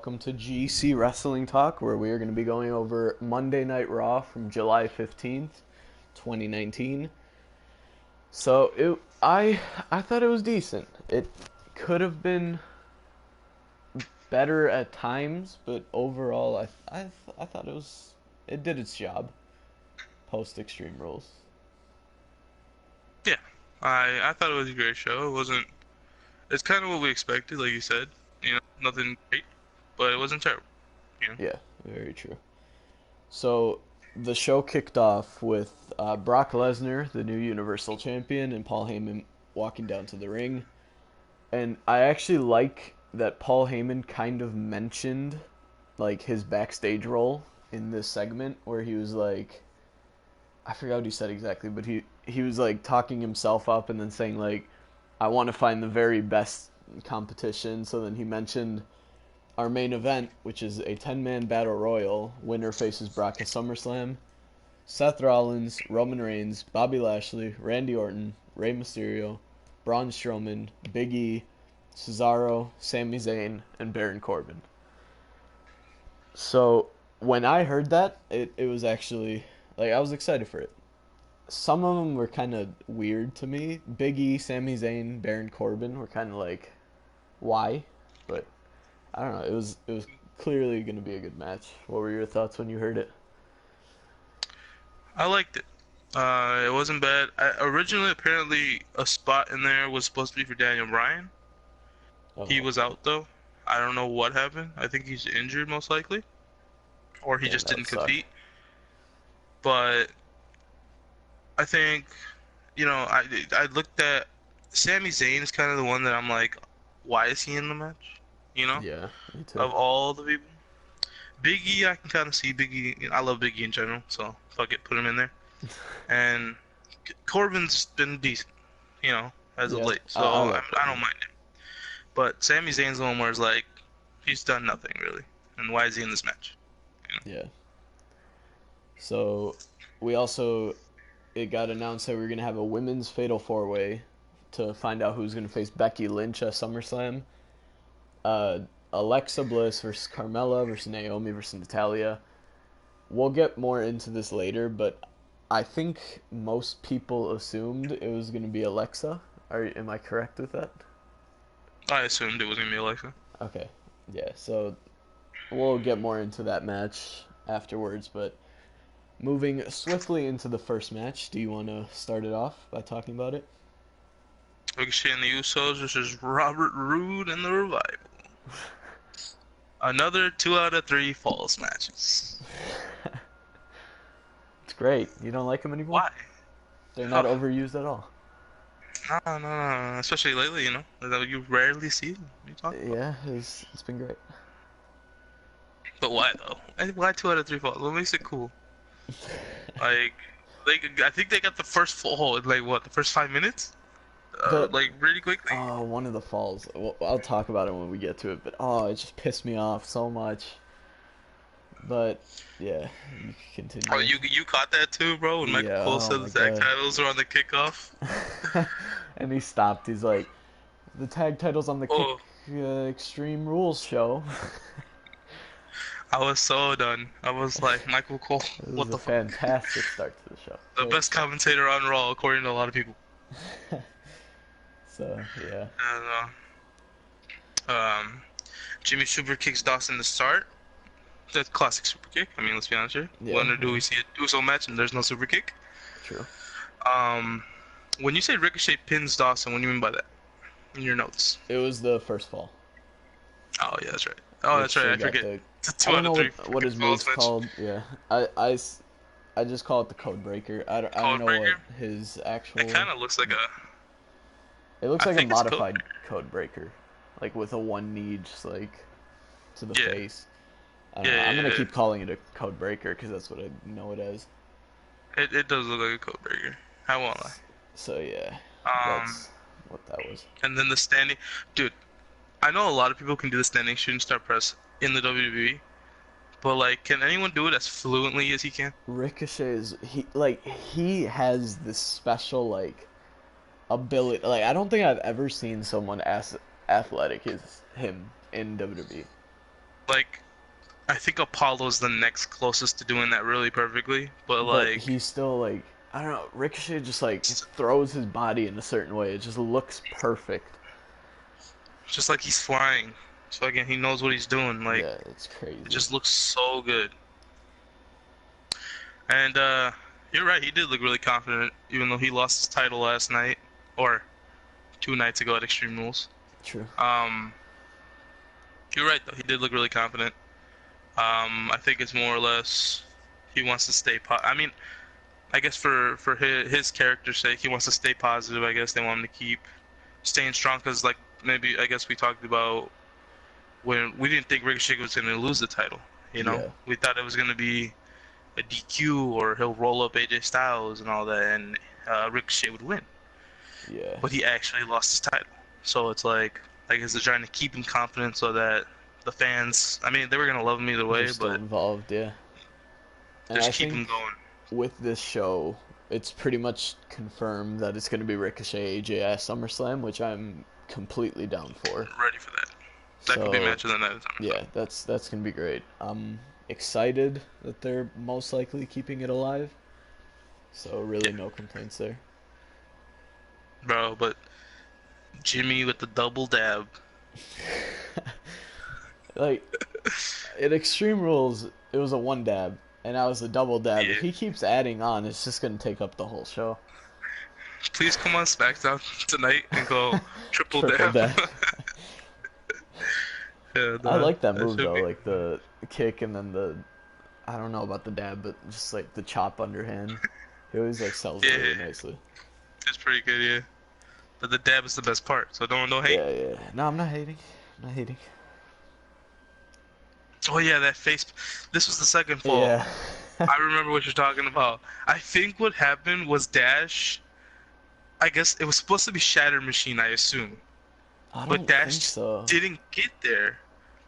Welcome to GC Wrestling Talk, where we are going to be going over Monday Night Raw from July 15th, 2019. I thought it was decent. It could have been better at times, but overall I thought it did its job post Extreme Rules. Yeah, I thought it was a great show. It wasn't. It's kind of what we expected, like you said. Nothing great, but it wasn't terrible. You know. Yeah, very true. So the show kicked off with Brock Lesnar, the new Universal Champion, and Paul Heyman walking down to the ring. And I actually like that Paul Heyman kind of mentioned like his backstage role in this segment where he was like, I forgot what he said exactly, but he was like talking himself up and then saying like, I want to find the very best competition. So then he mentioned our main event, which is a 10-man battle royal. Winner faces Brock at SummerSlam. Seth Rollins, Roman Reigns, Bobby Lashley, Randy Orton, Rey Mysterio, Braun Strowman, Big E, Cesaro, Sami Zayn, and Baron Corbin. So when I heard that, it was actually like I was excited for it. Some of them were kind of weird to me. Big E, Sami Zayn, Baron Corbin were kind of like, why? But I don't know. It was clearly going to be a good match. What were your thoughts when you heard it? I liked it. It wasn't bad. Originally, apparently, a spot in there was supposed to be for Daniel Bryan. Oh, He was okay. out though. I don't know what happened. I think he's injured most likely, or he Damn, just that would didn't suck. compete. But I think, I looked at Sami Zayn is kind of the one that I'm like, why is he in the match? You know, Yeah, me too. of all the people. Big E, I can kind of see Big E. I love Big E in general, so fuck it, put him in there. And Corbin's been decent, as of Yeah, late, I so like I don't Corbin. mind him. But Sami Zayn's the one where it's like, he's done nothing really, and why is he in this match? You know? Yeah. So we also it got announced that we are gonna have a women's fatal four way to find out who's gonna face Becky Lynch at SummerSlam. Uh, Alexa Bliss versus Carmella versus Naomi versus Natalia. We'll get more into this later, but I think most people assumed it was gonna be Alexa. Am I correct with that? I assumed it was gonna be Alexa. Okay. Yeah. So we'll get more into that match afterwards, but moving swiftly into the first match, do you want to start it off by talking about it? Ricochet and the Usos versus Robert Roode and the Revival. Another 2 out of 3 falls matches. It's great. You don't like them anymore? Why? They're not Oh, overused at all. no, no, no. Especially lately, that you rarely see them. What are you talking about? Yeah, it's been great. But why though? Why 2 out of 3 falls? What makes it cool? Like, I think they got the first fall in like what, the first 5 minutes? The Like really quickly. one of the falls. Well, I'll talk about it when we get to it. But it just pissed me off so much. But yeah, you can Oh, continue. you caught that too, bro? When Michael Yeah. Cole Oh said my the tag god. titles were on the kickoff. And he stopped. He's like, the tag titles on the Oh, Extreme Rules show. I was so done. I was like, Michael Cole, It was what a the fuck? fantastic start to the show. The best commentator on Raw, according to a lot of people. So yeah, And um, Jimmy Super kicks Dawson to start. That's classic super kick. I mean, let's be honest here. yeah, When or do yeah, we see a Uso match and there's no super kick? true. Um, when you say Ricochet pins Dawson, what do you mean by that? In your notes. It was the first fall. Oh yeah, that's right. Oh, that's right. Ricochet I got forget. the. It's a I two don't out of know three what fucking his falls move's match. called. Yeah, I just call it the Code Breaker. I don't know what Codebreaker. his It actual. kind of looks like a. It looks I like a think it's modified Codebreaker. Code Breaker, like with a one knee just like to the Yeah. face. I don't Yeah, know. I'm yeah, gonna yeah. keep calling it a Code Breaker because that's what I know it as. It does look like a Codebreaker. I won't lie. So yeah, Um, that's what that was. and then the standing, dude. I know a lot of people can do the standing shooting star press in the WWE, but like, can anyone do it as fluently as he can? Ricochet is he has this special like ability. Like I don't think I've ever seen someone as athletic as him in WWE. like I think Apollo's the next closest to doing that really perfectly, but but like he's still like, I don't know. Ricochet just like throws his body in a certain way. It just looks perfect. just like he's flying. So again, he knows what he's doing. Like Yeah, it's it crazy. just looks so good. And you're right, he did look really confident, even though he lost his title last night or 2 nights ago at Extreme Rules. True. Um, you're right though, he did look really confident. I think it's more or less he wants to stay I mean, I guess for his character's sake, he wants to stay positive. I guess they want him to keep staying strong because, like, maybe I guess we talked about when we didn't think Ricochet was going to lose the title. You know, Yeah. we thought it was going to be a DQ or he'll roll up AJ Styles and all that, and Ricochet would win. Yeah. But he actually lost his title. So it's like, I guess they're trying to keep him confident so that the fans, I mean, they were going to love him either They're way, still but involved. Yeah. And I just keep him think going. with this show, it's pretty much confirmed that it's going to be Ricochet AJ at SummerSlam, which I'm completely down for. Ready for that. That could be So match of the night. yeah, that's gonna be great. I'm excited that they're most likely keeping it alive. So Yeah, really, no complaints there. bro, but Jimmy with the double dab. Like at Extreme Rules, it was a one dab, and now it's a double dab. If Yeah. he keeps adding on, it's just gonna take up the whole show. Please come on SmackDown tonight and go triple Triple dab. dab. Yeah, I like that that move should though, be. like the kick and then the, I don't know about the dab, but just like the chop underhand. He always like sells it really Yeah, nicely. it's pretty good. Yeah, but the dab is the best part. So don't hate. Yeah, yeah. No, I'm not hating. I'm not hating. Oh yeah, that face. This was the second fall. Yeah. I remember what you're talking about. I think what happened was Dash. I guess it was supposed to be Shatter Machine, I assume, I but don't Dash think just so. didn't get there.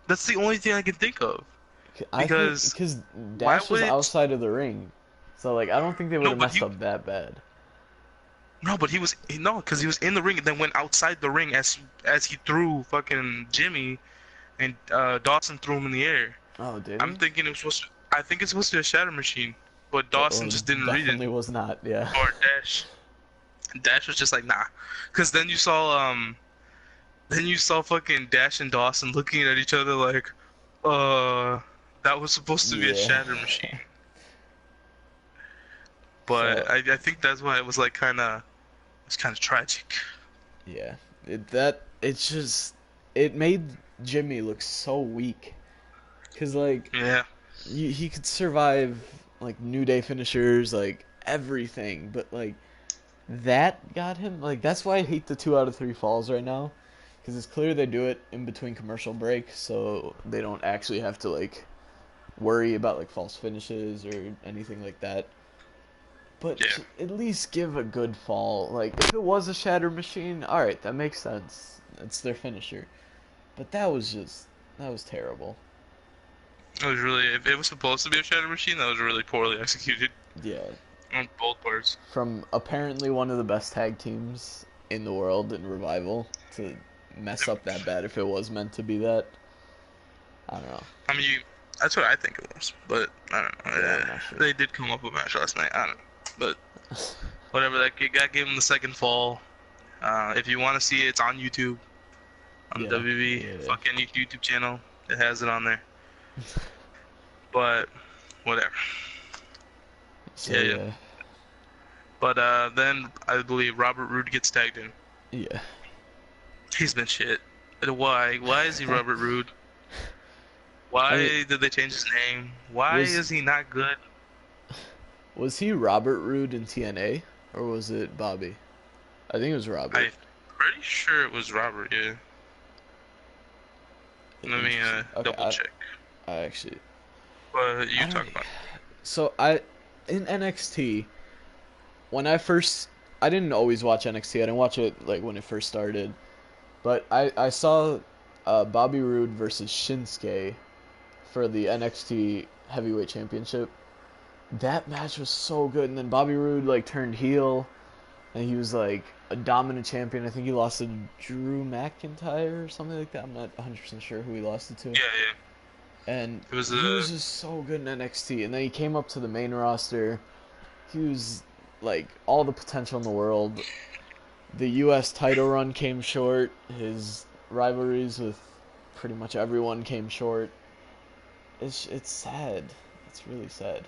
That's the only thing I can think of. I think Because because why Dash was would it? outside of the ring, so like I don't think they would No, have but messed he up that bad. no, but he was no, because he was in the ring and then went outside the ring as he threw fucking Jimmy and Dawson threw him in the air. Oh, did I'm he? thinking it was supposed to. I think it's supposed to be a Shatter Machine, but That Dawson was just didn't read it. definitely was not. Yeah. Or Dash. Dash was just like nah, because then you saw fucking Dash and Dawson looking at each other like, uh, that was supposed to be a Yeah. Shatter Machine. But So I think that's why it was like it's kind of tragic. yeah, it's just it made Jimmy look so weak, cause like Yeah, he could survive like New Day finishers, like everything, but like that got him. Like that's why I hate the 2 out of 3 falls right now, because it's clear they do it in between commercial breaks, so they don't actually have to like worry about like false finishes or anything like that. But yeah. at least give a good fall. Like if it was a shatter machine, all right, that makes sense. It's their finisher. But that was terrible. It was really, if it was supposed to be a Shatter Machine, that was really poorly executed Yeah, on both parts. from apparently one of the best tag teams in the world in Revival to mess up that bad if it was meant to be that. I don't know. I mean, that's what I think it was, but I don't know. Yeah, I'm not sure. They did come up with a match last night. I don't know, but whatever. That gave him the second fall. If you want to see it, it's on YouTube, on Yeah, the WB yeah. fucking YouTube channel. It has it on there. But whatever. So Yeah, yeah. But then I believe Robert Roode gets tagged in. yeah. He's been shit. Why? Why is he Robert Roode? Why I mean, did they change his name? Why was is he not good? was he Robert Roode in TNA or was it Bobby? I think it was Robert. I'm pretty sure it was Robert. Yeah. Let me Interesting. Okay, double check. I actually But you I talk don't. about So I in NXT when I didn't always watch NXT. I didn't watch it like when it first started, but I saw Bobby Roode versus Shinsuke for the NXT Heavyweight Championship. That match was so good, and then Bobby Roode like turned heel, and he was like a dominant champion. I think he lost to Drew McIntyre or something like that. I'm not 100% sure who he lost it to. it. Yeah, And It was he was a just so good in NXT. And then he came up to the main roster. He was like all the potential in the world. The U.S. title run came short. His rivalries with pretty much everyone came short. It's sad. It's really sad.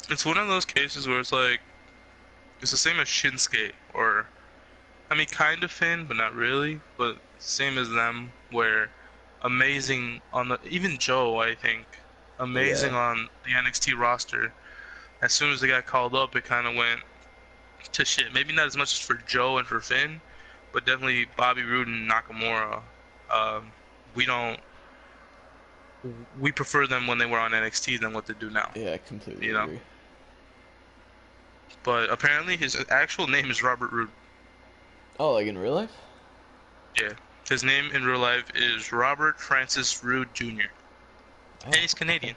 it's one of those cases where it's like it's the same as Shinsuke or I mean kind of Finn, but not really. But same as them, where amazing on the even Joe, I think, amazing Yeah, on the NXT roster. As soon as they got called up, it kind of went to shit. Maybe not as much as for Joe and for Finn, but definitely Bobby Roode and Nakamura. Um, we don't. We prefer them when they were on NXT than what they do now. yeah, I completely You know. agree. But apparently his actual name is Robert Roode. Oh, like in real life? Yeah. His name in real life is Robert Francis Roode Jr. And Oh, he's okay. Canadian.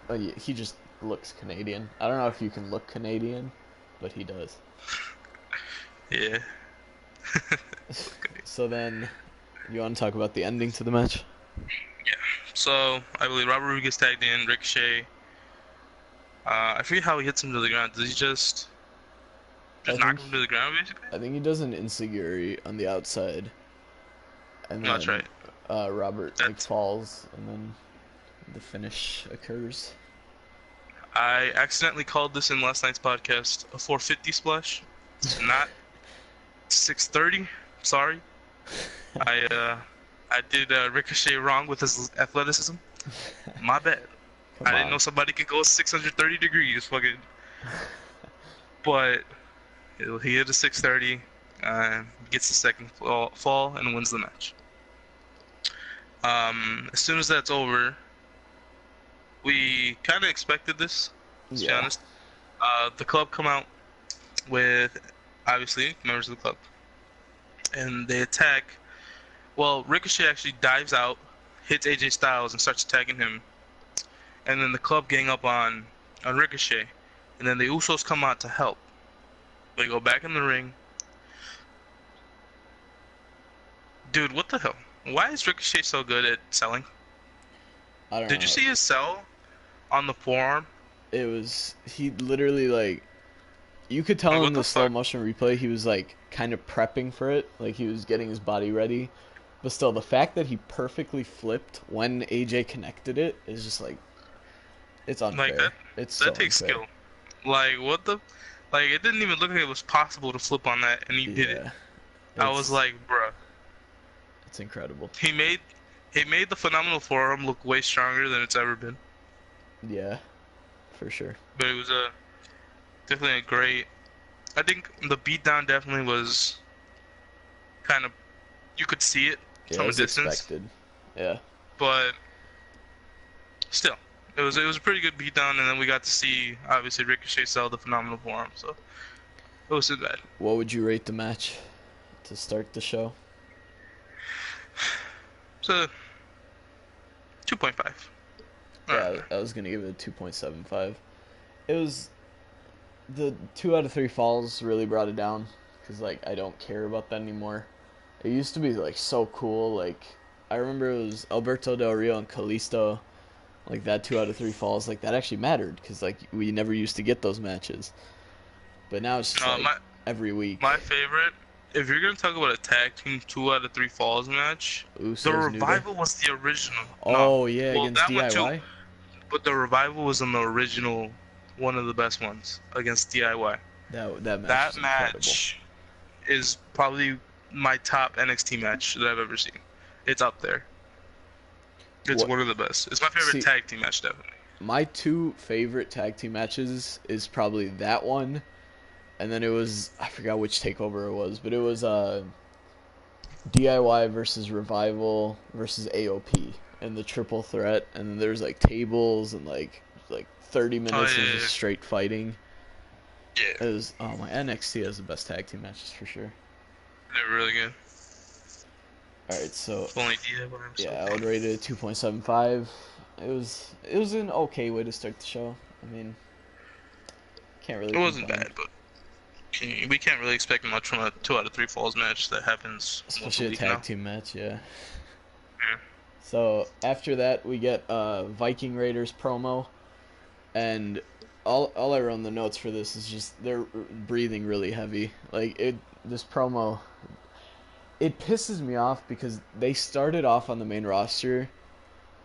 Oh, yeah, he just looks Canadian. I don't know if you can look Canadian, but he does. Yeah. So then, you want to talk about the ending to the match? Yeah. So I believe Robert Roode gets tagged in. Ricochet. I forget how he hits him to the ground. Does he I just knock think him to the ground basically? I think he does an insiguri on the outside, and No, that's then right. Robert like That's falls, and then the finish occurs. I accidentally called this in last night's podcast a 450 splash. It's not 630. Sorry. I did Ricochet wrong with his athleticism. My bad. Come I didn't know on. somebody could go 630 degrees. Fucking. But he hit a 630, gets the second fall and wins the match. As soon as that's over, we kind of expected this, to be Yeah. honest. The club come out with obviously members of the club, and they attack. Well, Ricochet actually dives out, hits AJ Styles, and starts attacking him. And then the club gang up on Ricochet, and then the Usos come out to help. They go back in the ring. Dude, what the hell? Why is Ricochet so good at selling? I don't Did you know. see his sell on the forearm? It was he literally like you could Like, tell in what the the slow fuck? motion replay he was like kind of prepping for it, like he was getting his body ready. But still, the fact that he perfectly flipped when AJ connected it is just like it's Like unfair. It's that so takes unfair. skill. Like, what the? Like, it didn't even look like it was possible to flip on that, and he did it. Yeah, I was it's like, bruh. it's incredible. He made he made the phenomenal forearm look way stronger than it's ever been. Yeah, for sure. But it was a definitely a great. I think the beatdown definitely was kind of you could see it Yeah, it from a was distance, expected. Yeah, but still, it was a pretty good beatdown, and then we got to see obviously Ricochet sell the phenomenal forearm, so it wasn't bad. what would you rate the match to start the show? So 2.5. Yeah, I was gonna give it a 2.75. It was the 2 out of 3 falls really brought it down because like I don't care about that anymore. It used to be like so cool. Like I remember it was Alberto Del Rio and Kalisto. Like that 2 out of 3 falls, like that actually mattered because like we never used to get those matches. But now it's just Uh, like my every week. my favorite. If you're gonna talk about a tag team 2 out of 3 falls match, the Usos, New Day. revival was the original. No, Oh yeah, well against that one too, DIY. but the revival was in the original, one of the best ones against DIY. That match That was incredible. match is probably my top NXT match that I've ever seen. It's up there. It's What? one of the best. It's my favorite See, tag team match, definitely. my two favorite tag team matches is probably that one, and then it was I forgot which takeover it was, but it was DIY versus Revival versus AOP and the triple threat, and then there's like tables and like 30 Oh minutes of yeah, just straight fighting. yeah, yeah. It was oh my NXT has the best tag team matches for sure. They're really good. All right, so If only DIY was so yeah, I would good. rate it a 2.75. It was an okay way to start the show. I mean, can't really It wasn't complain, bad, but we can't really expect much from a 2 out of 3 falls match that happens once a especially a week tag now. team match. Yeah. Yeah. So after that, we get Viking Raiders promo, and all I wrote in the notes for this is just they're breathing really heavy. Like it, this promo, it pisses me off because they started off on the main roster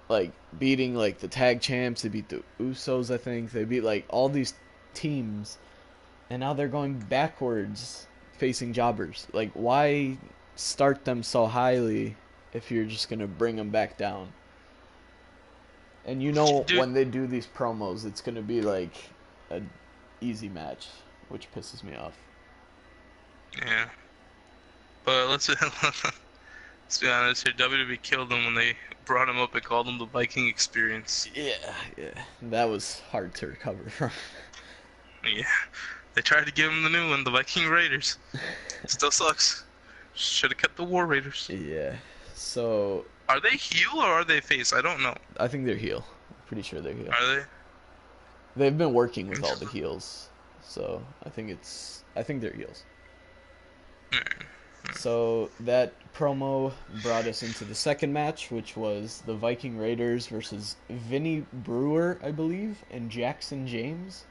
like beating like the tag champs. They beat the Usos, I think. They beat like all these teams, and now they're going backwards facing jobbers. Like, why start them so highly if you're just gonna bring them back down? And you know Dude, when they do these promos, it's gonna be like a easy match, which pisses me off. yeah. But let's be honest here. WWE killed him when they brought him up and called him the Viking Experience. Yeah, yeah, that was hard to recover from. Yeah. They tried to give him the new one, the Viking Raiders. Still sucks. Should have kept the War Raiders. Yeah, so Are they heel or are they face? I don't know. I think they're heel. Pretty sure they're heel. Are they? They've been working with all the heels, so I think they're heels. So that promo brought us into the second match, which was the Viking Raiders versus Vinny Brewer, I believe, and Jackson James.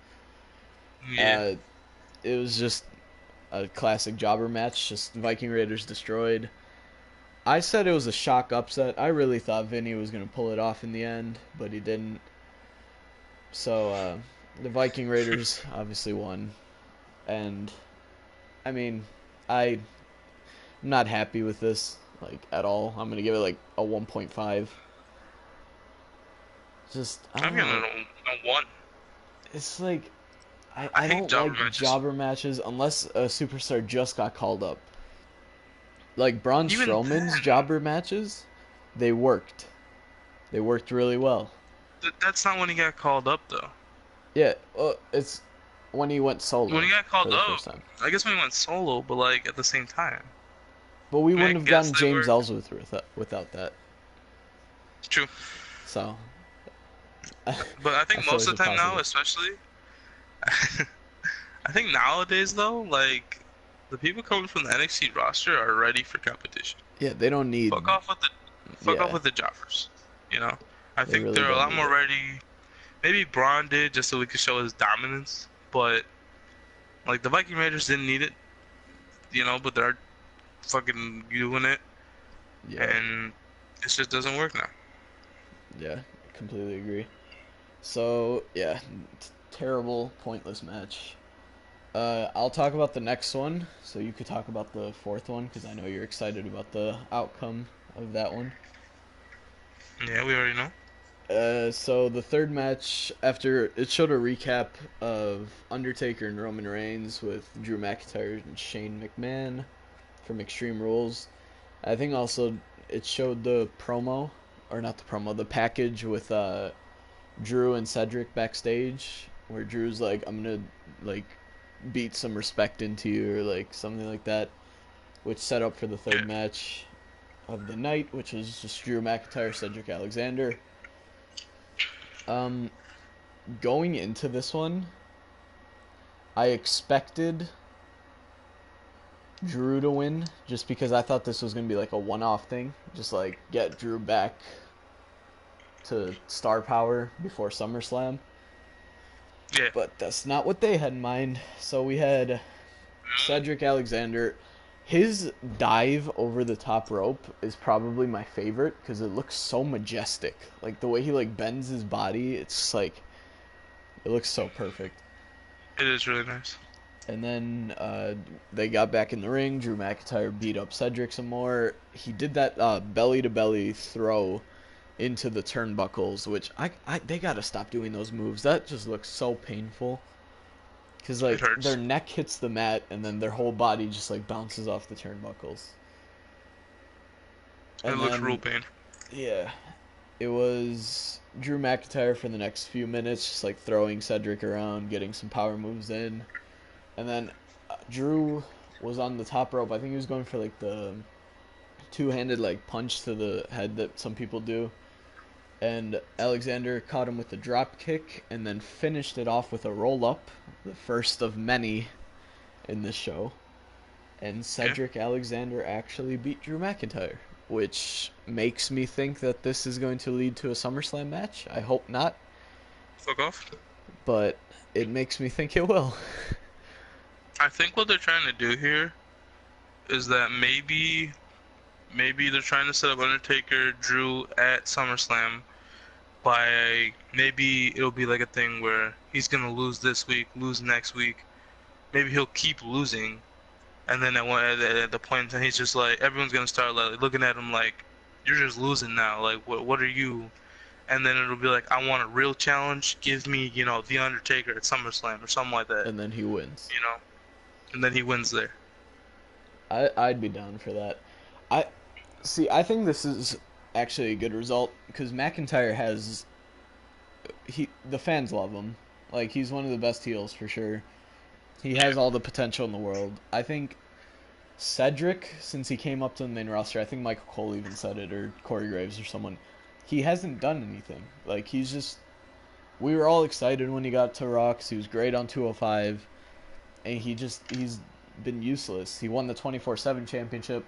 Yeah. It was just a classic jobber match. Just Viking Raiders destroyed. I said it was a shock upset. I really thought Vinny was going to pull it off in the end, but he didn't. So the Viking Raiders obviously won. And, I mean, I'm not happy with this, like, at all. I'm going to give it, like, a 1.5. Just, I I'm don't giving know. it a one. It's like, I I hate don't jobber like matches. jobber matches unless a superstar just got called up. Like Braun Even Strowman's then, jobber matches, they worked. They worked really well. that's not when he got called up though. Yeah, it's when he went When solo he got for called the up, first time. I guess when he went solo, but like at the same time. But we I mean, I wouldn't have guess gotten they James were. Ellsworth without that. It's true. So, But I think that's most always of a the time now, positive. especially, I think nowadays though, like the people coming from the NXT roster are ready for competition. Yeah, they don't need. Fuck off with the fuck off Yeah, with the jobbers. You know, I they think really they're a don't lot need more it. ready. Maybe Braun did just so we could show his dominance, but like the Viking Raiders didn't need it, but they're fucking doing it, Yeah, and it just doesn't work now. yeah, completely agree. So yeah, terrible, pointless match. I'll talk about the next one, so you could talk about the fourth one because I know you're excited about the outcome of that one. Yeah, we already know. So the third match, after it showed a recap of Undertaker and Roman Reigns with Drew McIntyre and Shane McMahon from Extreme Rules. I think also it showed the promo, or not the promo, the package with Drew and Cedric backstage, where Drew's like, "I'm gonna like beat some respect into you," or like something like that, which set up for the Yeah. third match of the night, which was just Drew McIntyre, Cedric Alexander. Um, Going into this one, I expected Drew to win just because I thought this was gonna be like a one-off thing, just like get Drew back to star power before SummerSlam. Yeah. But that's not what they had in mind. So we had Cedric Alexander. His dive over the top rope is probably my favorite because it looks so majestic. Like the way he like bends his body, it's just, like it looks so perfect. It is really nice. And then they got back in the ring. Drew McIntyre beat up Cedric some more. He did that belly to belly throw into the turnbuckles, which they gotta stop doing those moves. That just looks so painful. Cause It like their hurts. neck hits the mat and then their whole body just like bounces off the turnbuckles. It And looks real then painful. yeah, it was Drew McIntyre for the next few minutes, just like throwing Cedric around, getting some power moves in, and then Drew was on the top rope. I think he was going for like the two-handed like punch to the head that some people do. And Alexander caught him with a drop kick and then finished it off with a roll up, the first of many in this show. And Yeah. Cedric Alexander actually beat Drew McIntyre. which makes me think that this is going to lead to a SummerSlam match. I hope not, Fuck off. but it makes me think it will. I think what they're trying to do here is that maybe they're trying to set up Undertaker Drew at SummerSlam by maybe it'll be like a thing where he's gonna lose this week, lose next week. Maybe he'll keep losing, and then at the point and he's just like everyone's gonna start like looking at him like you're just losing now. Like what are you? And then it'll be like I want a real challenge. Give me the Undertaker at SummerSlam or something like that. And then he wins. And then he wins there. I'd be down for that. I see. I think this is actually a good result because McIntyre has the fans love him. Like he's one of the best heels for sure. He has all the potential in the world. I think Cedric, since he came up to the main roster, I think Michael Cole even said it, or Corey Graves or someone. He hasn't done anything. Like he's just. We were all excited when he got to Rocks. He was great on 205, and he's been useless. He won the 24/7 championship.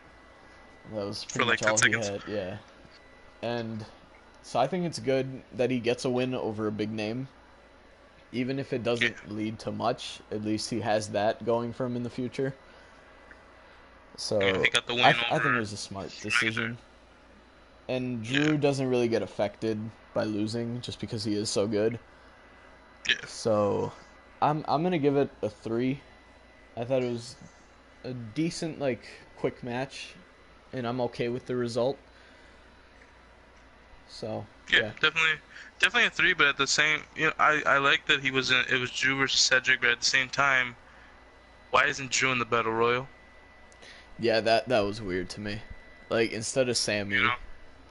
That was pretty For like much all 10 he seconds. had. Yeah, and so I think it's good that he gets a win over a big name. Even if it Yeah. doesn't lead to much, at least he has that going for him in the future. Yeah, So he got the win I think it over was a smart McIntyre. decision. And Yeah. Drew doesn't really get affected by losing just because he is so good. Yeah. So I'm gonna give it a 3. I thought it was a decent quick match, and I'm okay with the result. So Yeah, yeah, definitely a three, but at the same, I like that it was Drew versus Cedric, but at the same time, why isn't Drew in the Battle Royal? yeah, that was weird to me. Like instead of You Sammy know?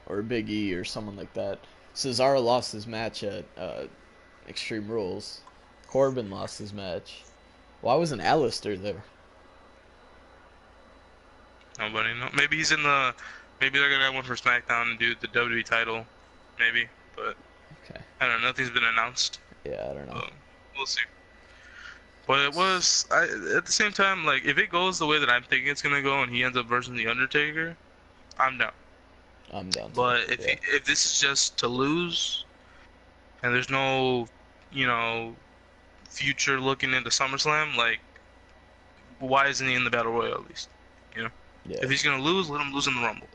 or Big E or someone like that, Cesaro lost his match at Extreme Rules. Corbin lost his match. Why wasn't Alistair there? Nobody know. Maybe they're gonna have one for SmackDown and do the WWE title, maybe. But Okay, I don't know. Nothing's been announced. yeah, I don't know. So we'll see. But at the same time, like if it goes the way that I'm thinking it's gonna go, and he ends up versus the Undertaker, I'm down. I'm down too. But Yeah, if this is just to lose, and there's no, you know, future looking into SummerSlam, like why isn't he in the Battle Royal at least? You know, yeah, if he's gonna lose, let him lose in the Rumble,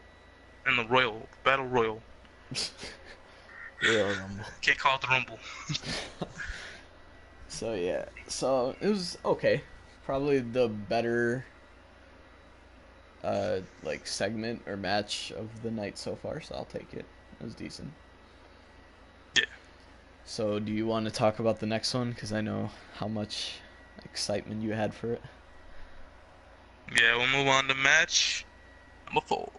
in the Royal Battle Royal. Royal Rumble. Can't call it the Rumble. So yeah, so it was okay. Probably the better segment or match of the night so far. So I'll take it. It was decent. Yeah, So do you want to talk about the next one? Because I know how much excitement you had for it. yeah. We'll move on to match number 4.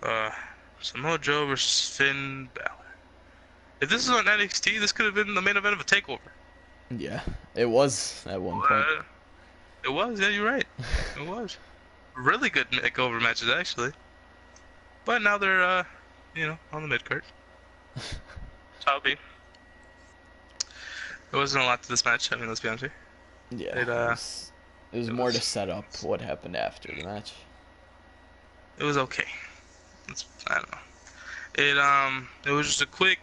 Uh, Samoa Joe versus Finn Balor. If this is on NXT, this could have been the main event of a takeover. Yeah, it was at one point. Uh, it was, yeah, you're right. It was. Really good makeover matches, actually. But now they're, on the mid card. So be. There wasn't a lot to this match. I mean, let's be honest here. Yeah, It, it was it more to was, set up what happened after the match. it was okay. I don't know. It was just a quick,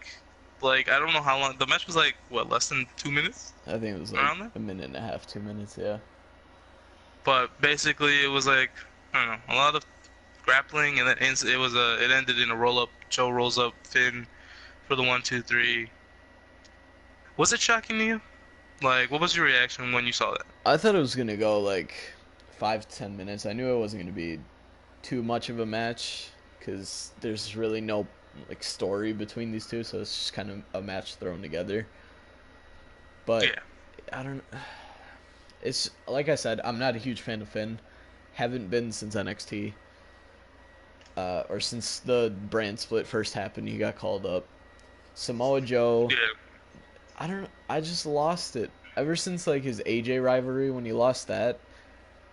like, I don't know how long. The match was like, what, less than 2 minutes? I think it was like Around there? a minute and a half, 2 minutes. Yeah. But basically, it was like, I don't know, a lot of grappling, and then it ended in a roll up. Joe rolls up Finn for the 1, 2, 3. Was it shocking to you? Like, what was your reaction when you saw that? I thought it was gonna go like 5 to 10 minutes. I knew it wasn't gonna be too much of a match because there's really no story between these two, so it's just kind of a match thrown together. But Yeah, I don't. It's like I said, I'm not a huge fan of Finn. Haven't been since NXT, or since the brand split first happened. He got called up. Samoa Joe. yeah, I don't. I just lost it ever since his AJ rivalry. When he lost that,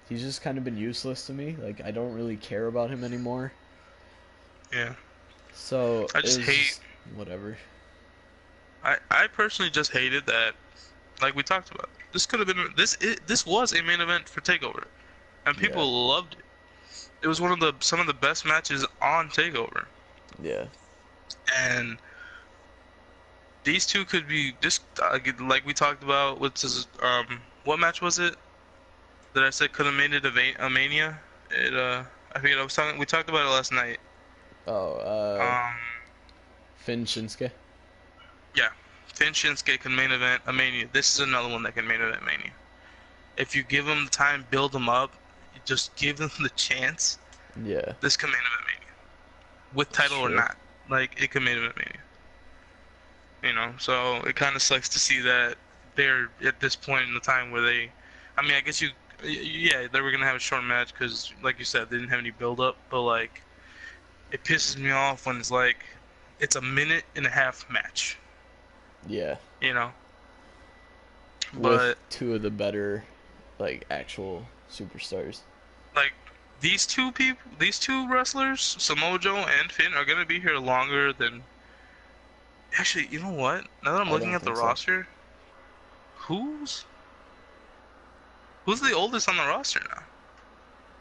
he's just kind of been useless to me. Like I don't really care about him anymore. yeah. So I it just was hate. just whatever. I personally just hated that. Like we talked about, this could have been this was a main event for Takeover, and Yeah. people loved it. It was one of the some of the best matches on Takeover, Yeah. and these two could be just like we talked about with this, what match was it that I said could have made it a Mania? It I forget. I was talking. We talked about it last night. Oh, Um, Finn Shinsuke. yeah, Finn Shinsuke can main event a Mania. This is another one that can main event Mania. If you give them the time, build them up, you just give them the chance. Yeah. This can main event Mania, with That's title or true. not. Like it can main event Mania. So it kind of sucks to see that they're at this point in the time where they, I mean, I guess yeah, they were gonna have a short match because, like you said, they didn't have any build up. But like, it pisses me off when it's like, it's a minute and a half match, Yeah. you know. With But two of the better, like, actual superstars. like, these two wrestlers, Samoa Joe and Finn, are gonna be here longer than. Actually, you know what? Now that I'm I looking don't at the think so. roster, who's who's the oldest on the roster now?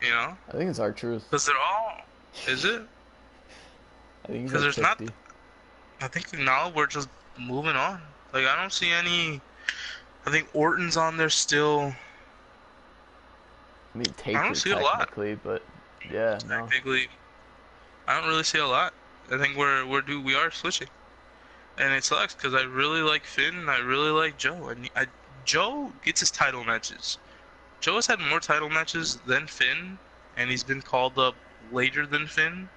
You know. I think it's R-Truth. Because they're all, is it? I think he's Because like there's not, 50. I think now we're just moving on. Like, I don't see any, I think Orton's on there still. I mean, I don't Taker see a lot, technically, but yeah, no. technically. I don't really see a lot. I think we are switching. And it sucks because I really like Finn and I really like Joe. And Joe gets his title matches. Joe has had more title matches than Finn, and he's been called up later than Finn.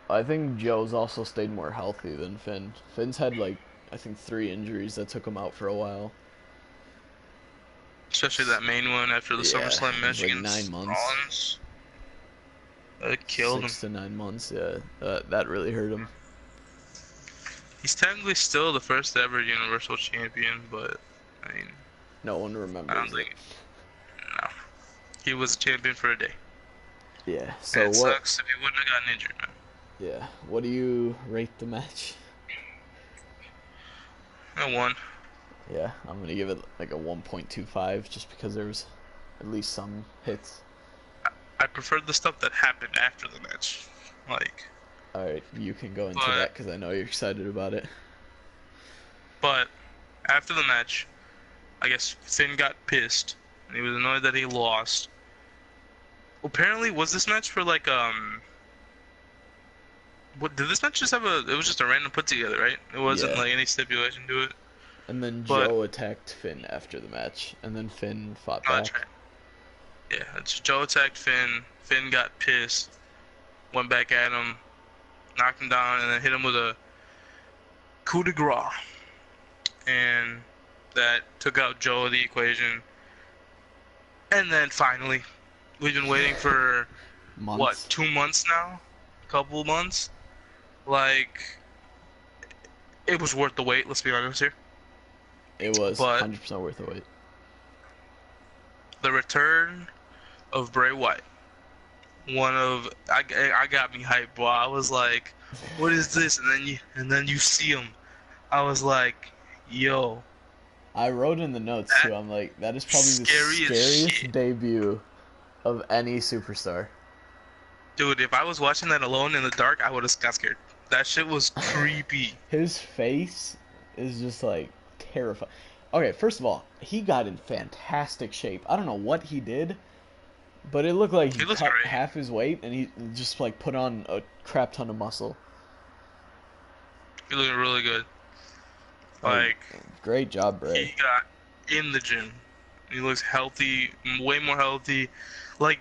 I think Joe's also stayed more healthy than Finn. Finn's had like I think 3 injuries that took him out for a while. Especially that main one after the Yeah, SummerSlam it was match like 9 months, Rollins. That killed him. 6 to 9 months. Yeah, that really hurt him. He's technically still the first ever Universal Champion, but I mean, No one I don't remembers it. think no. He was a champion for a day, Yeah. and So it what? sucks if he wouldn't have gotten injured, man. Yeah. What do you rate the match? I won. Yeah, I'm gonna give it like a 1.25 just because there was at least some hits. I preferred the stuff that happened after the match, like, All right, you can go into but that because I know you're excited about it. but after the match, I guess Finn got pissed and he was annoyed that he lost. Apparently, was this match for like what did this match just have a? It was just a random put together, right? It wasn't Yeah. like any stipulation to it. And then But Joe attacked Finn after the match, and then Finn fought no, that's back. right. Yeah, it's Joe attacked Finn. Finn got pissed, went back at him, knocked him down, and then hit him with a coup de grace, and that took out Joe of the equation. And then finally, we've been waiting for what, Months. 2 months now? Couple months? Like, it was worth the wait. Let's be honest here. It was But 100% worth the wait. the return of Bray Wyatt. I got me hyped, boy. I was like, "What is this?" And then you see him. I was like, "Yo, I wrote in the notes that too. I'm like, that is probably the scary as scariest shit, debut of any superstar. dude." If I was watching that alone in the dark, I would have got scared. That shit was creepy. His face is just like terrifying. Okay, first of all, he got in fantastic shape. I don't know what he did, but it looked like he He looks cut great. half his weight and he just like put on a crap ton of muscle. He looked really good. Like, Like, great job, Bray. he got in the gym. He looks healthy, way more healthy. Like,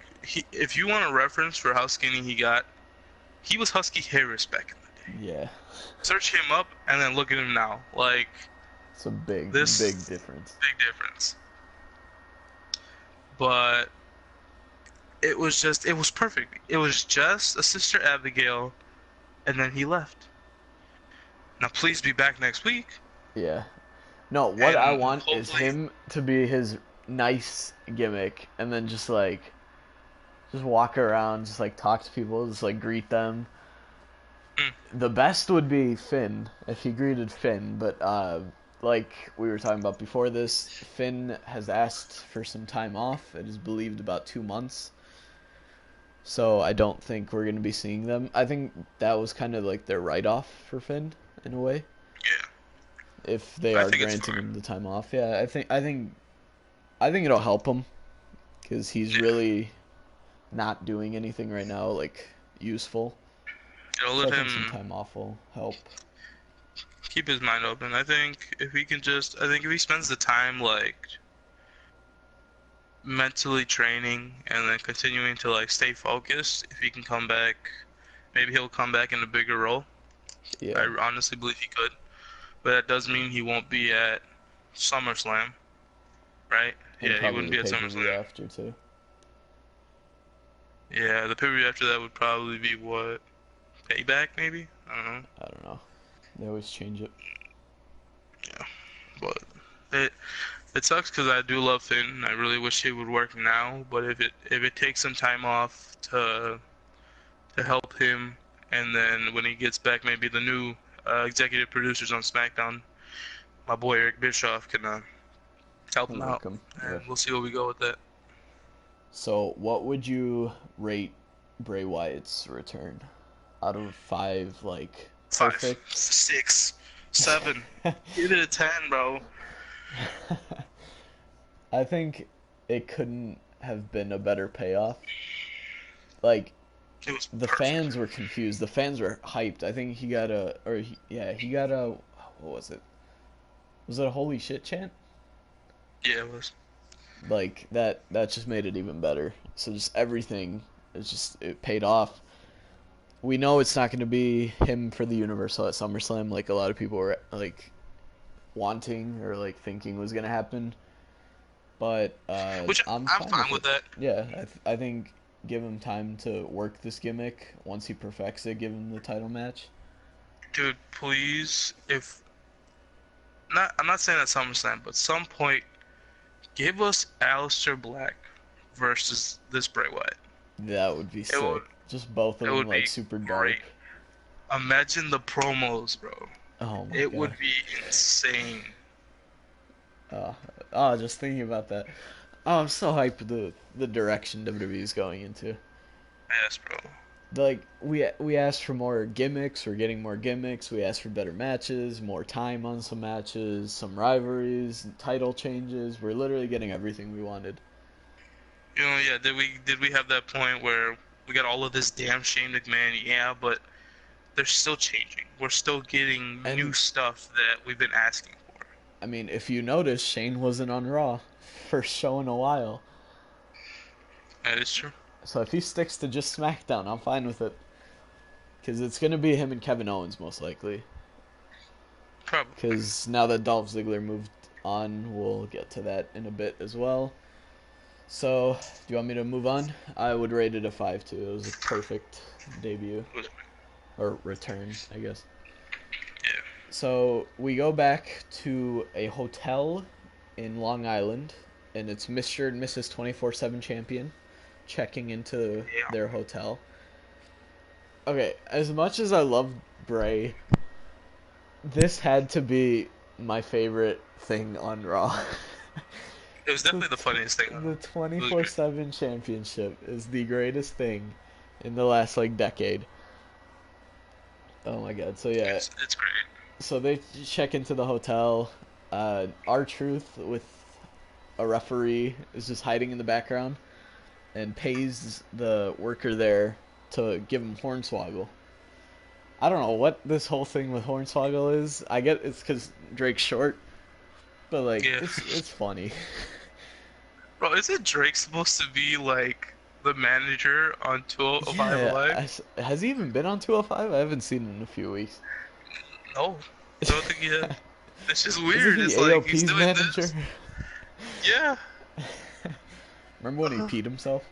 if you want a reference for how skinny he got, he was Husky Harris back in the day. Yeah, Search him up and then look at him now. Like, it's a big, big this difference. big difference. But it was perfect. It was just a Sister Abigail, and then he left. Now, please be back next week, Yeah. No, what I and want is hopefully, him to be his nice gimmick and then just like just walk around, just like talk to people, just like greet them. mm, The best would be Finn if he greeted Finn, but like we were talking about before this, Finn has asked for some time off. It is believed about 2 months. So I don't think we're gonna be seeing them. I think that was kind of like their write-off for Finn in a way, Yeah, if they I are think it's granting fine. him the time off. Yeah, I think it'll help him because he's Yeah, really not doing anything right now like useful. So let I think some him time off will help. keep his mind open. I think if he can just, I think if he spends the time like mentally training and then continuing to like stay focused, if he can come back, maybe he'll come back in a bigger role. Yeah, I honestly believe he could, but that does mean he won't be at SummerSlam, right? and Yeah, he probably wouldn't the be at pay-per-view SummerSlam. after too. Yeah, the pay-per-view after that would probably be what? Payback, maybe? I don't know. I don't know. They always change it. Yeah, but it it sucks because I do love Finn. I really wish he would work now, but if it takes some time off to help him, and then when he gets back, maybe the new executive producers on Smackdown, my boy Eric Bischoff can help Can him work out, them. Yeah. and we'll see where we go with that. So what would you rate Bray Wyatt's return out of five? Like Five, perfect. 6, 7. Give it a 10, bro. I think it couldn't have been a better payoff. Like It was the perfect. fans were confused. The fans were hyped. I think he got a, or yeah, he got a. What was it? Was it a holy shit chant? Yeah, it was. Like that. That just made it even better. So just everything. It paid off. We know it's not going to be him for the Universal at SummerSlam, like a lot of people were like wanting or like thinking was going to happen. But Which I'm I'm fine fine with with it. that. Yeah, I think give him time to work this gimmick. Once he perfects it, give him the title match. Dude, please, if not, I'm not saying at SummerSlam, but some point, give us Aleister Black versus this Bray Wyatt. That would be It would, sick. Just both of it them would like be super great. dark. Imagine the promos, bro. Oh my It god. would be insane. Oh, oh, just thinking about that. Oh, I'm so hyped the direction WWE is going into. Yes, bro. Like we asked for more gimmicks, we're getting more gimmicks. We asked for better matches, more time on some matches, some rivalries, title changes. We're literally getting everything we wanted. Yeah, did we have that point where we got all of this damn Shane McMahon? Yeah, but they're still changing. We're still getting new And stuff that we've been asking for. I mean, if you notice, Shane wasn't on Raw first show in a while. That is true. So if he sticks to just SmackDown, I'm fine with it. Because it's going to be him and Kevin Owens most likely. Probably. Because now that Dolph Ziggler moved on, we'll get to that in a bit as well. So, do you want me to move on? I would rate it a 5 too. It was a perfect debut. Or return, I guess. Yeah. So, we go back to a hotel in Long Island, and it's Mr. and Mrs. 24/7 Champion checking into Yeah. their hotel. Okay, as much as I love Bray, this had to be my favorite thing on Raw. It was the definitely the funniest thing. the It was great. 24/7 championship is the greatest thing in the last like decade. Oh my god. So yeah, It's great. so they check into the hotel. R-Truth with a referee is just hiding in the background and pays the worker there to give him Hornswoggle. I don't know what this whole thing with Hornswoggle is. I get it's because Drake's short, but like Yeah. it's funny. Bro, isn't Drake supposed to be like the manager on 205 Yeah, Live? has he even been on 205? I haven't seen him in a few weeks. No, I don't think he has. It's just Isn't weird. he It's like he's AOP's doing manager? this. Yeah. Remember when he Uh, peed himself?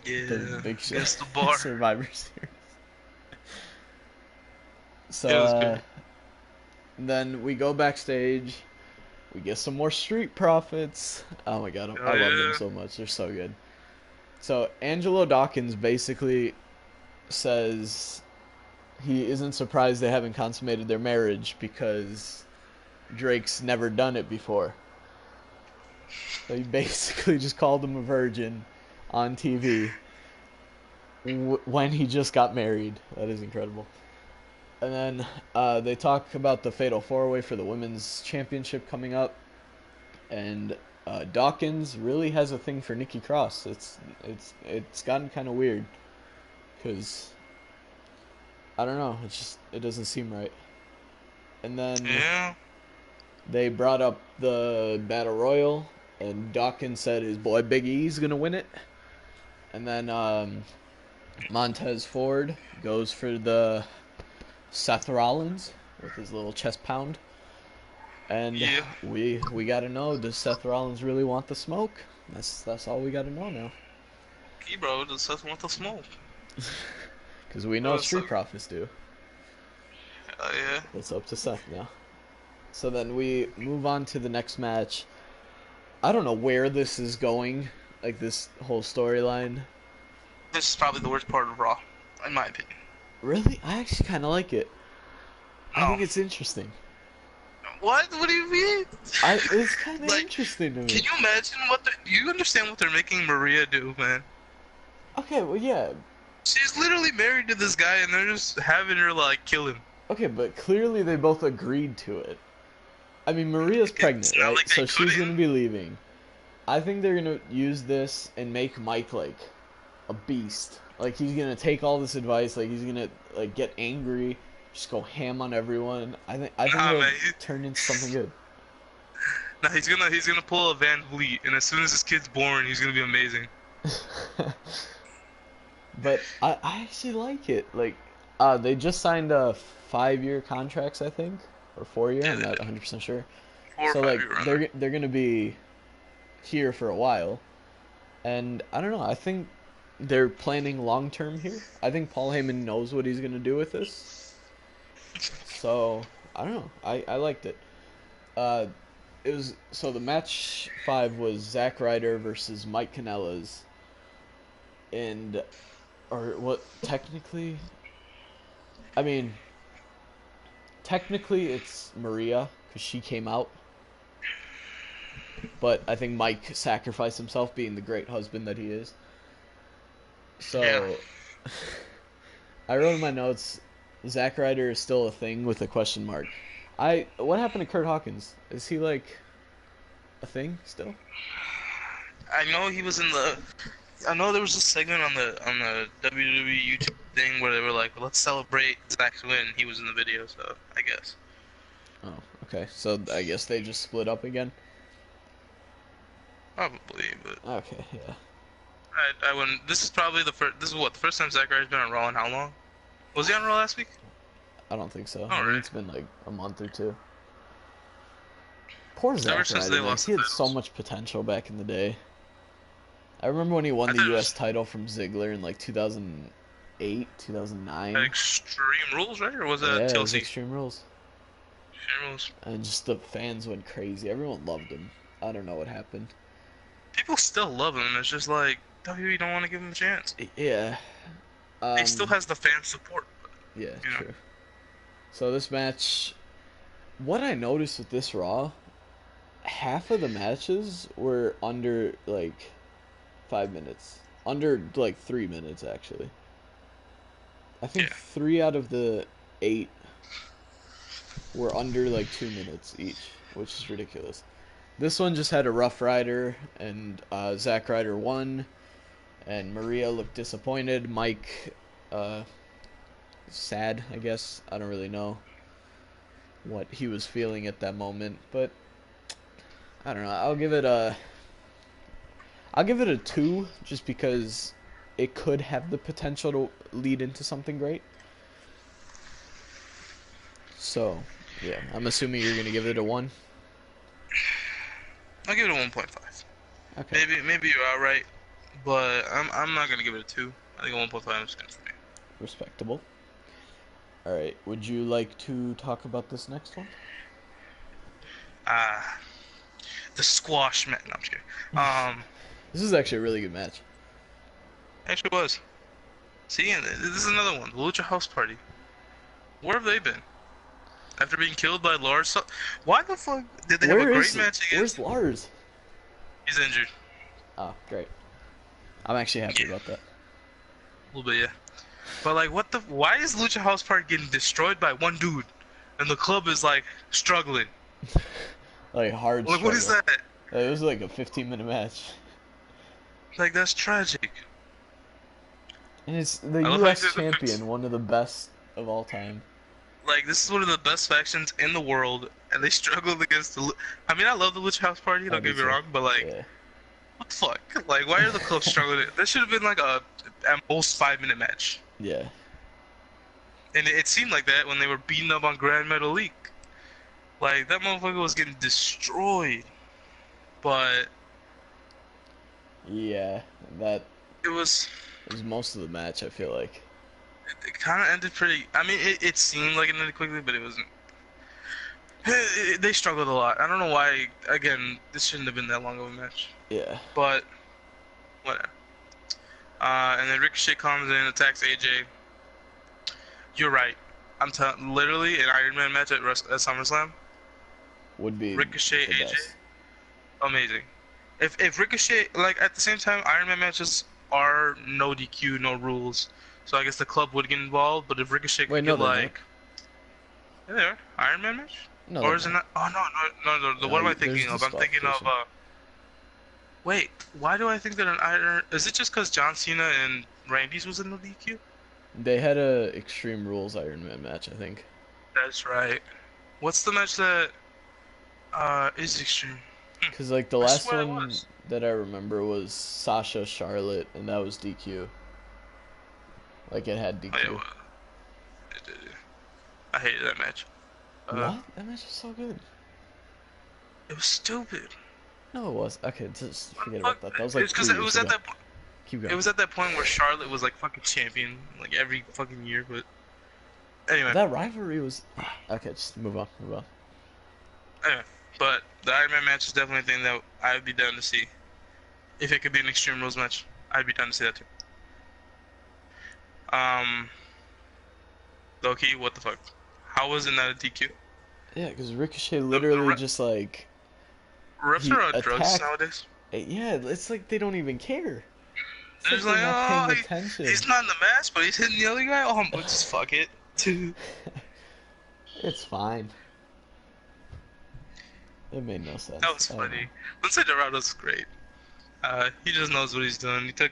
The yeah. big shit Against the bar. Survivor Series. It So was good. then we go backstage. We get some more Street Profits. Oh my god, I Oh love them yeah. so much. They're so good. So Angelo Dawkins basically says he isn't surprised they haven't consummated their marriage because Drake's never done it before. So he basically just called him a virgin on TV. when he just got married. That is incredible. And then they talk about the Fatal 4-Way for the Women's Championship coming up. And Dawkins really has a thing for Nikki Cross. It's gotten kind of weird because I don't know. It doesn't seem right. And then Yeah. they brought up the Battle Royal, and Dawkins said his boy Big E's gonna win it. And then Montez Ford goes for the Seth Rollins with his little chest pound. And Yeah. we gotta know, does Seth Rollins really want the smoke? That's all we gotta know now. He bro just doesn't want the smoke. Because we know Oh, so, Street Profits do. yeah. It's up to Seth now. So then we move on to the next match. I don't know where this is going, like this whole storyline. This is probably the worst part of Raw, in my opinion. Really? I actually kind of like it. I No. think it's interesting. What? What do you mean? It's kind of Like, interesting to me. can you imagine what? Do you understand what they're making Maria do, man? Okay, well, yeah. She's literally married to this guy, and they're just having her like kill him. Okay, but clearly they both agreed to it. I mean, Maria's It's pregnant, not right? like they So she's couldn't. gonna be leaving. I think they're gonna use this and make Mike like a beast. Like he's gonna take all this advice. Like he's gonna like get angry, just go ham on everyone. I think Nah, it'll man. turn into something good. Nah, he's gonna pull a Van Vliet, and as soon as this kid's born, he's gonna be amazing. But I actually like it. Like they just signed 5-year contracts, I think, or 4-year. Yeah, I'm not 100% sure. 4 or So 5 like year runner. they're gonna be here for a while, and I don't know. I think they're planning long term here. I think Paul Heyman knows what he's gonna do with this. So I don't know. I liked it. Uh, it was so the match 5 was Zack Ryder versus Mike Kanellas, and or what technically. I mean, technically it's Maria because she came out, but I think Mike sacrificed himself, being the great husband that he is. Yeah. So I wrote in my notes, Zack Ryder is still a thing with a question mark. What happened to Kurt Hawkins? Is he like a thing still? I know he was in the. I know there was a segment on the WWE YouTube thing where they were like, "Let's celebrate Zach's win." He was in the video, so I guess. Oh, okay. So I guess they just split up again. Probably, but Okay, yeah. I wouldn't. This is probably the first. This is what the first time Zack Ryder's been on Raw in how long? Was he on Raw last week? I don't think so. I All think right. it's been like a month or two. Poor Ever Zack since Ryder, they man. lost He the had so titles. much potential back in the day. I remember when he won I the thought it U.S. was title from Ziggler in like 2008, 2009. Extreme Rules, right? Or was that Yeah, it was TLC? Extreme Rules. Extreme Rules. And just the fans went crazy. Everyone loved him. I don't know what happened. People still love him. It's just like WWE don't want to give him a chance. Yeah. He still has the fan support. Yeah, You know. true. So this match, what I noticed with this Raw, half of the matches were under like 5 minutes. Under like 3 minutes actually. I think Yeah. 3 out of the 8 were under like 2 minutes each, which is ridiculous. This one just had a Rough Rider, and Zack Ryder won, and Maria looked disappointed. Mike, sad, I guess. I don't really know what he was feeling at that moment, but I don't know. I'll give it a 2, just because it could have the potential to lead into something great. So, yeah, I'm assuming you're gonna give it a 1. I'll give it a 1.5. Okay, Maybe you're outright, but I'm not gonna give it a 2. I think a 1.5 is good for me. respectable. All right, would you like to talk about this next one? Ah, the squash match. No, I'm just kidding. This is actually a really good match. Actually was. See, and this is another one. The Lucha House Party. Where have they been? After being killed by Lars, why the fuck did they have a great match Where's against? Lars? He's injured. Oh, great. I'm actually happy Yeah. about that. A little bit, yeah. But like, what the? Why is Lucha House Party getting destroyed by one dude, and the club is like struggling? Like hard Like, what is struggle. that? It was like a 15-minute match. Like, that's tragic. And it's the I love how you U.S. said the fix. champion, one of the best of all time. Like, this is one of the best factions in the world, and they struggled against the. I mean, I love the Lucha House Party. I Don't do get me too. wrong, but like, Yeah. what the fuck? Like, why are the clubs struggling? That should have been like a at most 5 minute match, Yeah. and it seemed like that when they were beating up on Grand Metal League. Like, that motherfucker was getting destroyed, but Yeah. That it was. was most of the match, I feel like. It kind of ended pretty. I mean, it seemed like it ended quickly, but it wasn't. They struggled a lot. I don't know why. Again, this shouldn't have been that long of a match, Yeah. but whatever. And then Ricochet comes in, attacks AJ. You're right. I'm telling, literally an Iron Man match at SummerSlam. Would be Ricochet the AJ, best. amazing. If Ricochet, like, at the same time, Iron Man matches are no DQ, no rules. So I guess the club would get involved. But if Ricochet Wait, could no, get they're not. like, yeah, there, Iron Man match, No, they're or is it not. not? Oh no. No, What am I there's thinking of? I'm thinking of disqualification. Wait, why do I think that an Iron? Is it just because John Cena and Randy's was in the DQ? They had a Extreme Rules Iron Man match, I think. That's right. What's the match that is extreme? Cause like the I last swear it one was. that I remember was Sasha Charlotte, and that was DQ. Like it had Oh, yeah, DQ. well, I hated that match. Uh, What? That match was so good. it was stupid. No, it was. Okay, just What the forget fuck? about that. That was It's like because 3 years ago. Keep it going. was at that point where Charlotte was like fucking champion like every fucking year. But anyway, That rivalry was. Okay, just move on. Move on. anyway, but the Iron Man match is definitely a thing that I'd be down to see. If it could be an Extreme Rules match, I'd be down to see that too. Um, Loki, what the fuck? How was it not a DQ? Yeah, because Ricochet The literally just like refs he are on drugs attacked. nowadays. Yeah, it's like they don't even care. It's They're like just they're like, not oh, paying attention. he's not in the match, but he's hitting the other guy. Oh, I'm just fuck it. It's fine. It made no That sense. was I don't know. funny. Lindsay Dorado's great. He just knows what he's doing. He took.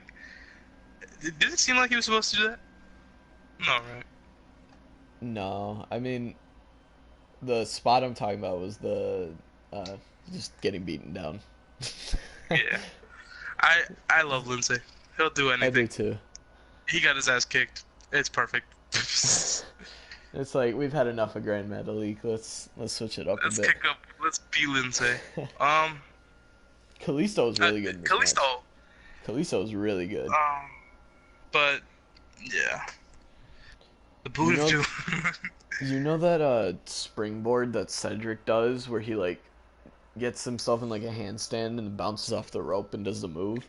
Did it seem like he was supposed to do that? No, right? No, I mean the spot I'm talking about was the uh, just getting beaten down. Yeah. I love Lindsay. He'll do I do anything. too. He got his ass kicked. It's perfect. It's like we've had enough of Grand Metalik. Let's switch it up a Let's bit. kick up. Let's be Lindsay. Um, Kalisto was really good in this match. Kalisto. Kalisto was really good. But yeah, the You boot of know, doom. you know that springboard that Cedric does, where he like gets himself in like a handstand and bounces off the rope and does the move.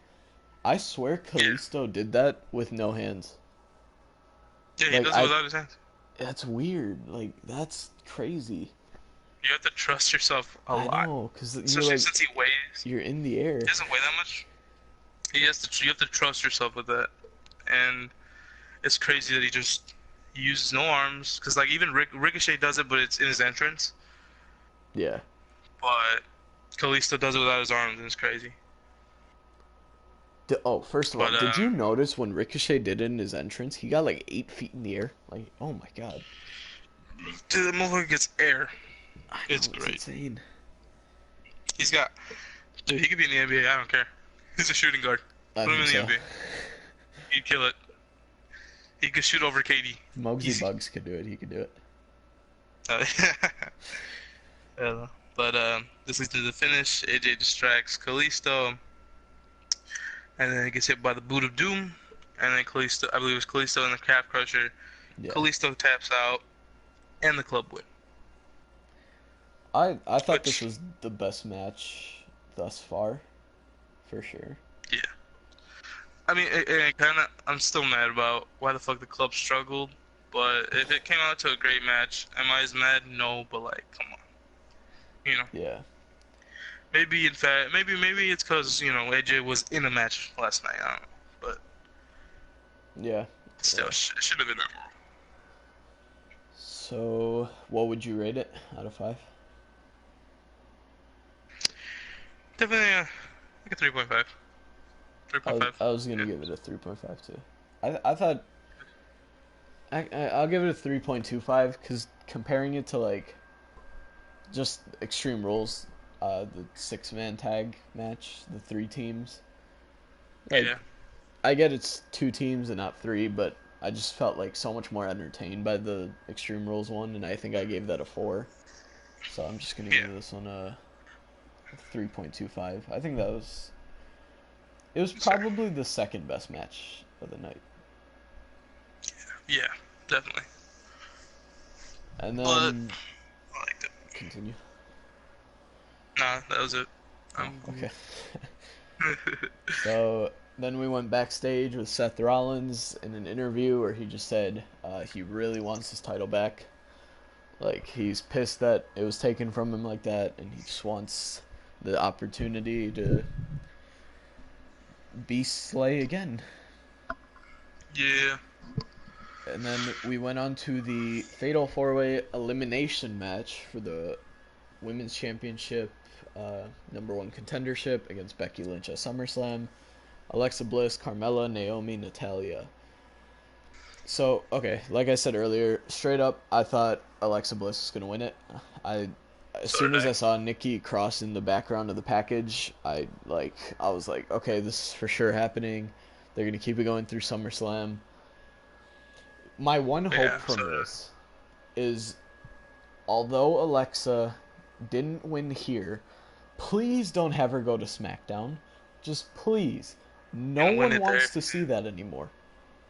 I swear Yeah, Kalisto did that with no hands. yeah, he Like does it without his hands. that's weird. Like that's crazy. You have to trust yourself a I lot, know, cause you're especially like since he weighs. you're in the air. He doesn't weigh that much. He has to. You have to trust yourself with that, and it's crazy that he uses no arms. Cause like even Ricochet does it, but it's in his entrance. Yeah. But Kalisto does it without his arms, and it's crazy. First of all, But did you notice when Ricochet did it in his entrance? He got like 8 feet in the air. Like, oh my god. dude, the motherfucker gets air. I It's know it's great. insane. He's got. Dude, he could be in the NBA. I don't care. He's a shooting guard. I Put him think in the so. NBA. He'd kill it. He could shoot over KD. Muggsy Easy. Bugs could do it. He could do it. Uh, yeah. But this leads to the finish. AJ distracts Kalisto, and then he gets hit by the boot of doom. And then Kalisto, I believe it was Kalisto and the calf crusher. Yeah. Kalisto taps out, and the club win. I thought this Which, was the best match thus far, for sure. yeah. I mean, it kind of. I'm still mad about why the fuck the club struggled. But if it came out to a great match, am I as mad? No, but like, come on. You know, Yeah. maybe in fact, maybe it's because AJ was in a match last night. I don't know, but Yeah. Still, Yeah. it should have been that. So, what would you rate it out of 5? Definitely, like a 3.5. I was 3.5. I was gonna Yeah. give it a 3.5 too. I thought I'll give it a 3.25 because comparing it to like just Extreme Rules, the 6-man tag match, the 3 teams. Like Yeah. I get it's 2 teams and not 3, but I just felt like so much more entertained by the Extreme Rules one, and I think I gave that a 4. So I'm just gonna Yeah. give this one a 3.25. I think that was it was It's fair. probably the second best match of the night. Yeah. Definitely. And But then I liked it. continue. Nah, that was it. Oh, I'm. okay. So then we went backstage with Seth Rollins in an interview where he just said he really wants his title back. Like he's pissed that it was taken from him like that, and he just wants the opportunity to beast slay again. Yeah. And then we went on to the Fatal 4-Way elimination match for the Women's Championship, #1 contendership against Becky Lynch at SummerSlam. Alexa Bliss, Carmella, Naomi, Natalia. So, okay, like I said earlier, straight up, I thought Alexa Bliss was going to win it. I as So soon did as I. I saw Nikki Cross in the background of the package, I was like, okay, this is for sure happening. They're going to keep it going through SummerSlam. My one hope Yeah. So from did this is although Alexa didn't win here, please don't have her go to SmackDown. Just please. I. No And win one it there. wants to see that anymore.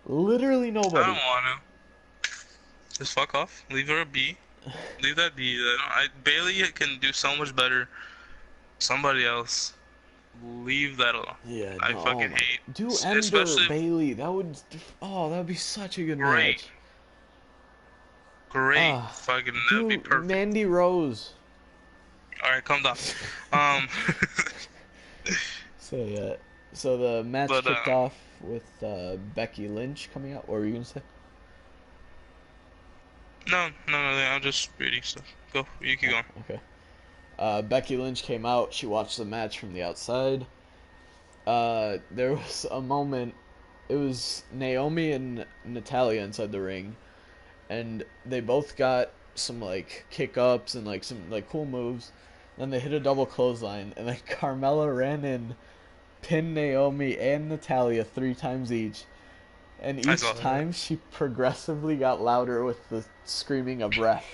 Literally I nobody. don't want to. Just fuck off. Leave her be. Leave that be. Bailey can do so much better. Somebody else. Leave that alone. Yeah, I no, oh fucking my. hate, Do Ender especially Bailey. That would be such a good great, match. great, Ah, fucking, that'd be do perfect. Mandy Rose. All right, calm down. Um, So yeah, so the match but kicked off with Becky Lynch coming out. What were you gonna say? no, no, no, I'm just reading stuff. Go, you keep Oh, going. okay. Becky Lynch came out. She watched the match from the outside. There was a moment. It was Naomi and Natalia inside the ring, and they both got some like kick ups and like some like cool moves. Then they hit a double clothesline, and then Carmella ran in, pinned Naomi and Natalia 3 times each. And I each saw that. time she progressively got louder with the screaming of ref.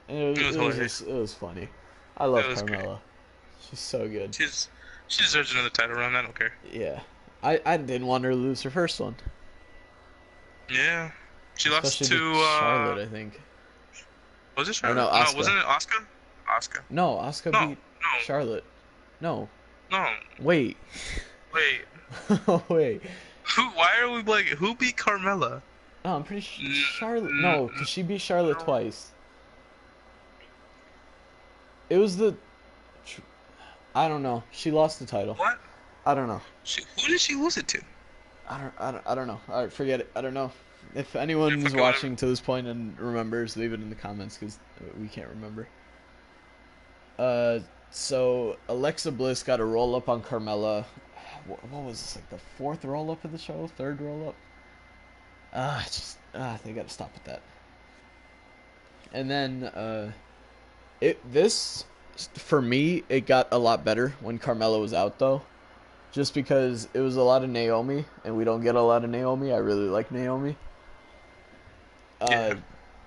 And It was hilarious. it was funny. I It love was great. Carmella. She's so good. She's she deserves another title run. I don't care. Yeah. I didn't want her to lose her first one. Yeah, she lost Especially to to Charlotte, I think. was it Or no, Charlotte? No, Asuka. wasn't it Oscar? Oscar. No, Asuka No, beat Charlotte. No. no. Wait. Wait. Wait. Who? Why are we like? Who beat Carmella? No, I'm pretty sure N Charlotte. n No, because she beat Charlotte no. twice. It was the. I don't know. She lost the title. What? I don't know. Who did she lose it to? I don't know. All right, forget it. I don't know. If Yeah, anyone is fucking whatever. watching to this point and remembers, leave it in the comments because we can't remember. Uh, so Alexa Bliss got a roll up on Carmella. What was this, like the fourth roll up of the show? Third roll up? They gotta stop with that. And then this for me it got a lot better when Carmella was out though, just because it was a lot of Naomi and we don't get a lot of Naomi. I really like Naomi. Uh, Yeah.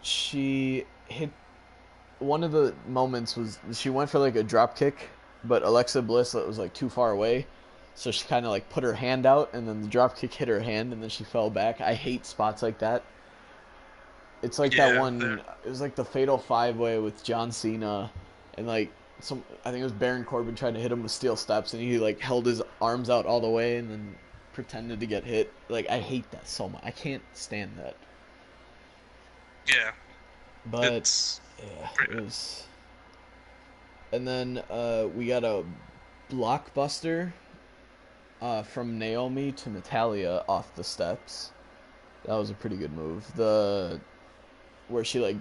she hit one of the moments was she went for like a drop kick, but Alexa Bliss was like too far away, so she kind of like put her hand out, and then the drop kick hit her hand, and then she fell back. I hate spots like that. It's like that Yeah. one. It was like the Fatal 5-Way with John Cena, and like some. I think it was Baron Corbin trying to hit him with steel steps, and he like held his arms out all the way, and then pretended to get hit. Like I hate that so much. I can't stand that. Yeah. But It's yeah, pretty it bad. was. And then we got a blockbuster from Naomi to Natalia off the steps. That was a pretty good move. The where she like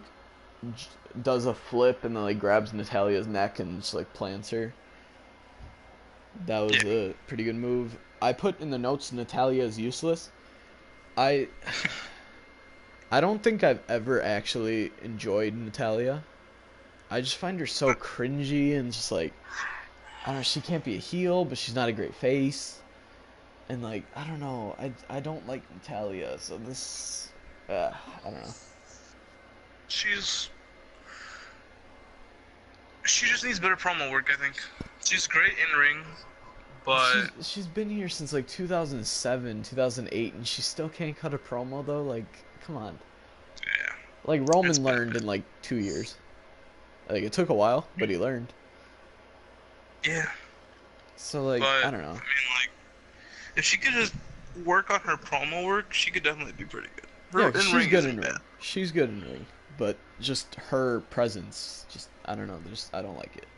does a flip and then like grabs Natalia's neck and just like plants her. That Yeah. was a pretty good move. I put in the notes Natalia is useless. I I don't think I've ever actually enjoyed Natalia. I just find her so cringy and just like I don't know, she can't be a heel, but she's not a great face. And like I don't know, I don't like Natalia, so this I don't know. She's she just needs better promo work, I think. She's great in ring, but She's been here since like 2007, 2008, and she still can't cut a promo though. Like, come on. yeah, Like it's Roman bad. learned in like 2 years. Like it took a while, but he learned. Yeah, So like but I don't know. I mean, like, if she could just work on her promo work, she could definitely be pretty good. Yeah, Her 'cause in she's ring good in isn't bad. ring. She's good in ring, but just her presence, just I don't know. There's I don't like it.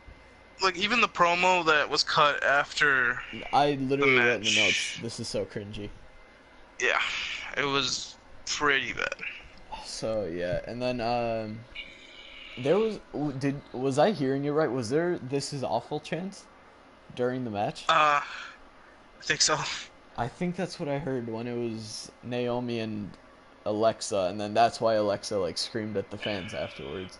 Like even the promo that was cut after I the literally wrote in the notes. match, This is so cringy. yeah, it was pretty bad. So yeah, and then there was I hearing it right? Was there this is awful chance during the match? I think so. I think that's what I heard when it was Naomi and Alexa, and then that's why Alexa like screamed at the fans afterwards.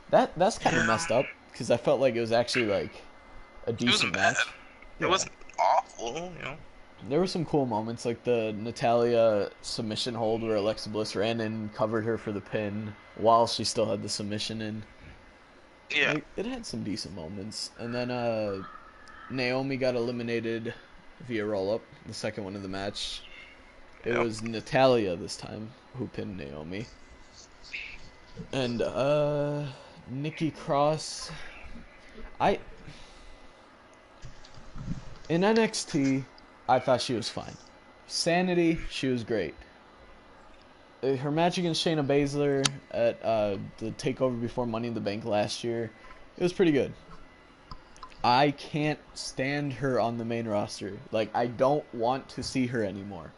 That's kind of Yeah, messed up because I felt like it was actually like a it wasn't decent bad. match. It Yeah, wasn't awful, you know. there were some cool moments like the Natalia submission hold where Alexa Bliss ran in and covered her for the pin while she still had the submission in. Yeah, Like it had some decent moments, and then Naomi got eliminated via roll up, the second one of the match. It yep. was Natalia this time who pinned Naomi. And Nikki Cross, I in NXT, I thought she was fine. Sanity, she was great. Her match against Shayna Baszler at the takeover before Money in the Bank last year, it was pretty good. I can't stand her on the main roster. Like I don't want to see her anymore.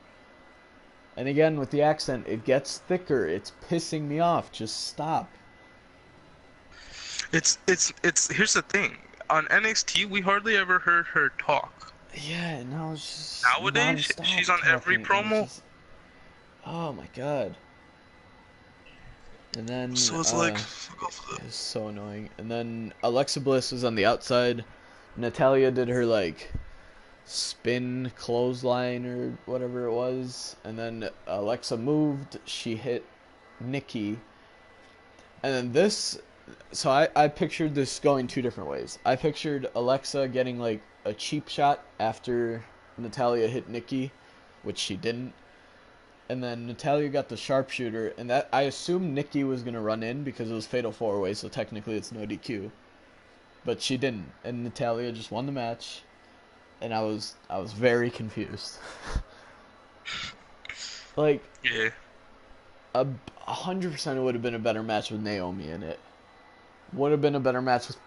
And again, with the accent, it gets thicker. It's pissing me off. Just stop. It's here's the thing. On NXT, we hardly ever heard her talk. Yeah, no, it's just Nowadays, non-stop she's on every talking, and it's promo, just, oh my god. And then, so it's like, fuck off with it. it's so annoying. And then Alexa Bliss was on the outside. Natalia did her like spin clothesline or whatever it was, and then Alexa moved. She hit Nikki, and then this. So I pictured this going two different ways. I pictured Alexa getting like a cheap shot after Natalia hit Nikki, which she didn't. And then Natalia got the sharpshooter, and that I assumed Nikki was gonna run in because it was fatal four way, so technically it's no DQ. But she didn't, and Natalia just won the match, and I was very confused. Like Yeah, a 100% it would have been a better match with Naomi in it. Would have been a better match with.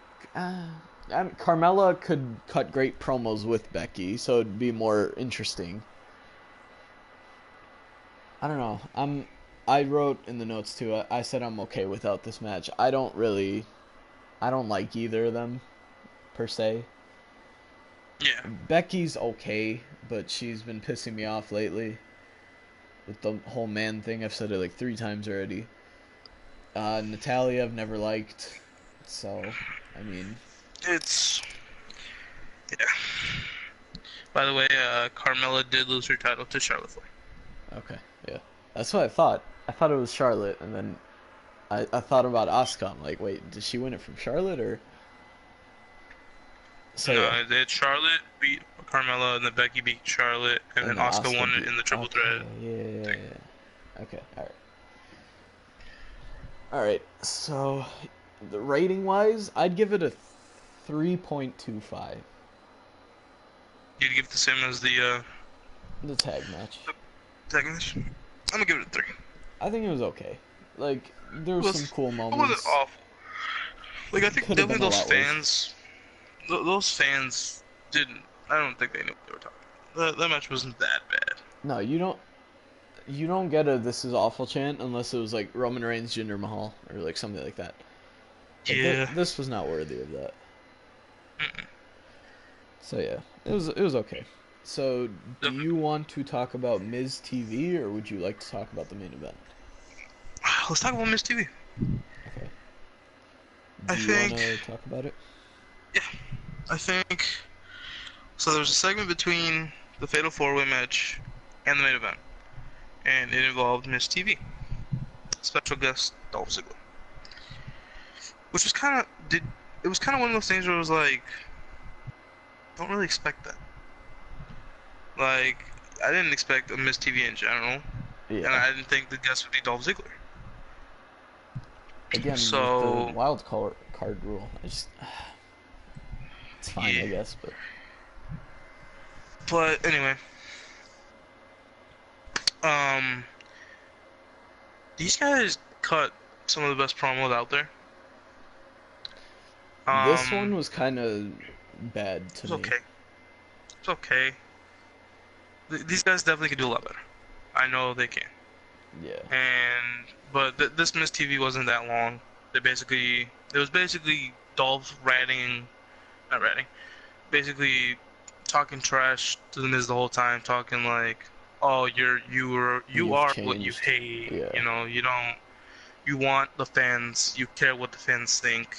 Carmella could cut great promos with Becky, so it'd be more interesting. I don't know. I wrote in the notes too. I said I'm okay without this match. I don't like either of them per se. yeah. Becky's okay, but she's been pissing me off lately with the whole man thing. I've said it like 3 times already. Natalia I've never liked, so I mean, It's yeah. By the way, Carmella did lose her title to Charlotte Flair. okay, yeah, that's what I thought. I thought it was Charlotte, and then I thought about Asuka. I'm like, wait, did she win it from Charlotte or? So yeah, No, they had Charlotte beat Carmella, and then Becky beat Charlotte, and and then then Asuka Asuka won it beat. in the triple Okay, threat yeah, yeah, thing. yeah. Okay, all right, all right. So, the rating wise, I'd give it a 3.25. You'd give it the same as the The tag match. tag match? I'm gonna give it a 3. I think it was okay. Like there were some was cool it wasn't moments. awful. Like I It think could have been definitely a those lot worse. fans, those fans didn't. I don't think they knew what they were talking about. That match wasn't that bad. No, you don't get a "this is awful" chant unless it was like Roman Reigns, Jinder Mahal, or like something like that. But Yeah. this was not worthy of that. Mm-mm. So yeah, it was okay. So do you Definitely. want to talk about Miz TV or would you like to talk about the main event? Let's talk about Miss TV. Okay. I Do you want think, to talk about it? yeah, I think. So there's a segment between the Fatal 4-Way match and the main event, and it involved Miss TV, special guest Dolph Ziggler, which was kind of did. It was kind of one of those things where it was like, don't really expect that. Like, I didn't expect a Miss TV in general, and Yeah. I didn't think the guest would be Dolph Ziggler. Again, with the So, card rule, it's fine, yeah. I guess, but But anyway, um, these guys cut some of the best promos out there. this one Um, was kind of bad it to was me. okay. It's okay. These guys definitely could do a lot better. I know they can. Yeah. And but this Miss TV wasn't that long. It was basically Dolph ratting, not ratting, basically talking trash to the Miz the whole time, talking like, "Oh, you You've are what you changed. hate. Yeah. You don't you want the fans, you care what the fans think.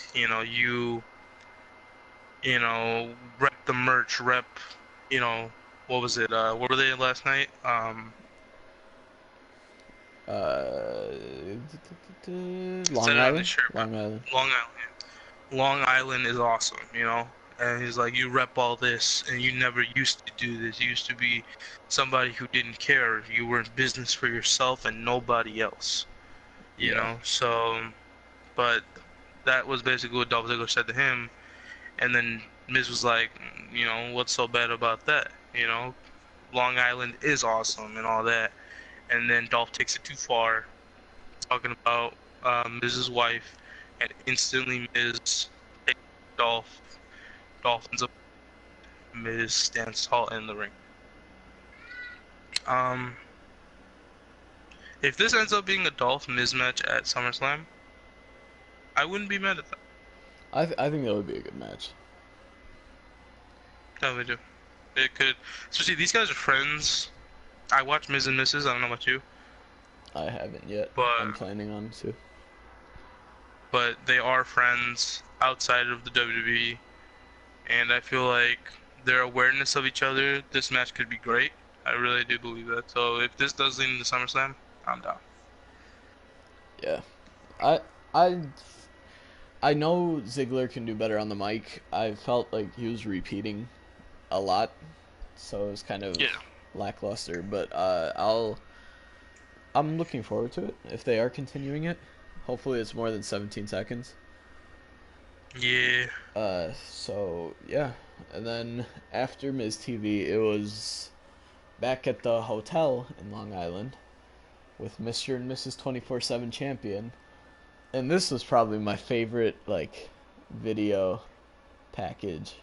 Rep the merch, rep, you know, what was it? What were they last night? Uh, Said Long it on his Island? shirt, but Long Island. Long Island. Long Island is awesome. And he's like, you rep all this, and you never used to do this. You used to be somebody who didn't care. You were in business for yourself and nobody else. Yeah. So, but that was basically what Dolph Ziggler said to him. And then Miz was like, what's so bad about that? Long Island is awesome and all that. And then Dolph takes it too far, talking about Miz's wife, and instantly Miz takes Dolph. Dolph ends up. Miz stands tall in the ring. Um, if this ends up being a Dolph Miz match at SummerSlam, I wouldn't be mad at that. I think that would be a good match. No, we do. It could, especially these guys are friends. I watch Miz and Mrs. I don't know about you, I haven't yet. I'm but planning on to. they are friends outside of the WWE, and I feel like their awareness of each other, this match could be great. I really do believe that. So if this does lead into SummerSlam, I'm down. Yeah. I I I know Ziggler can do better on the mic. I felt like he was repeating a lot, so it was kind of Yeah. lackluster. But I'm looking forward to it if they are continuing it. Hopefully, it's more than 17 seconds. Yeah. So yeah, and then after Miz TV, it was back at the hotel in Long Island with Mr. and Mrs. 24/7 champion, and this was probably my favorite like video package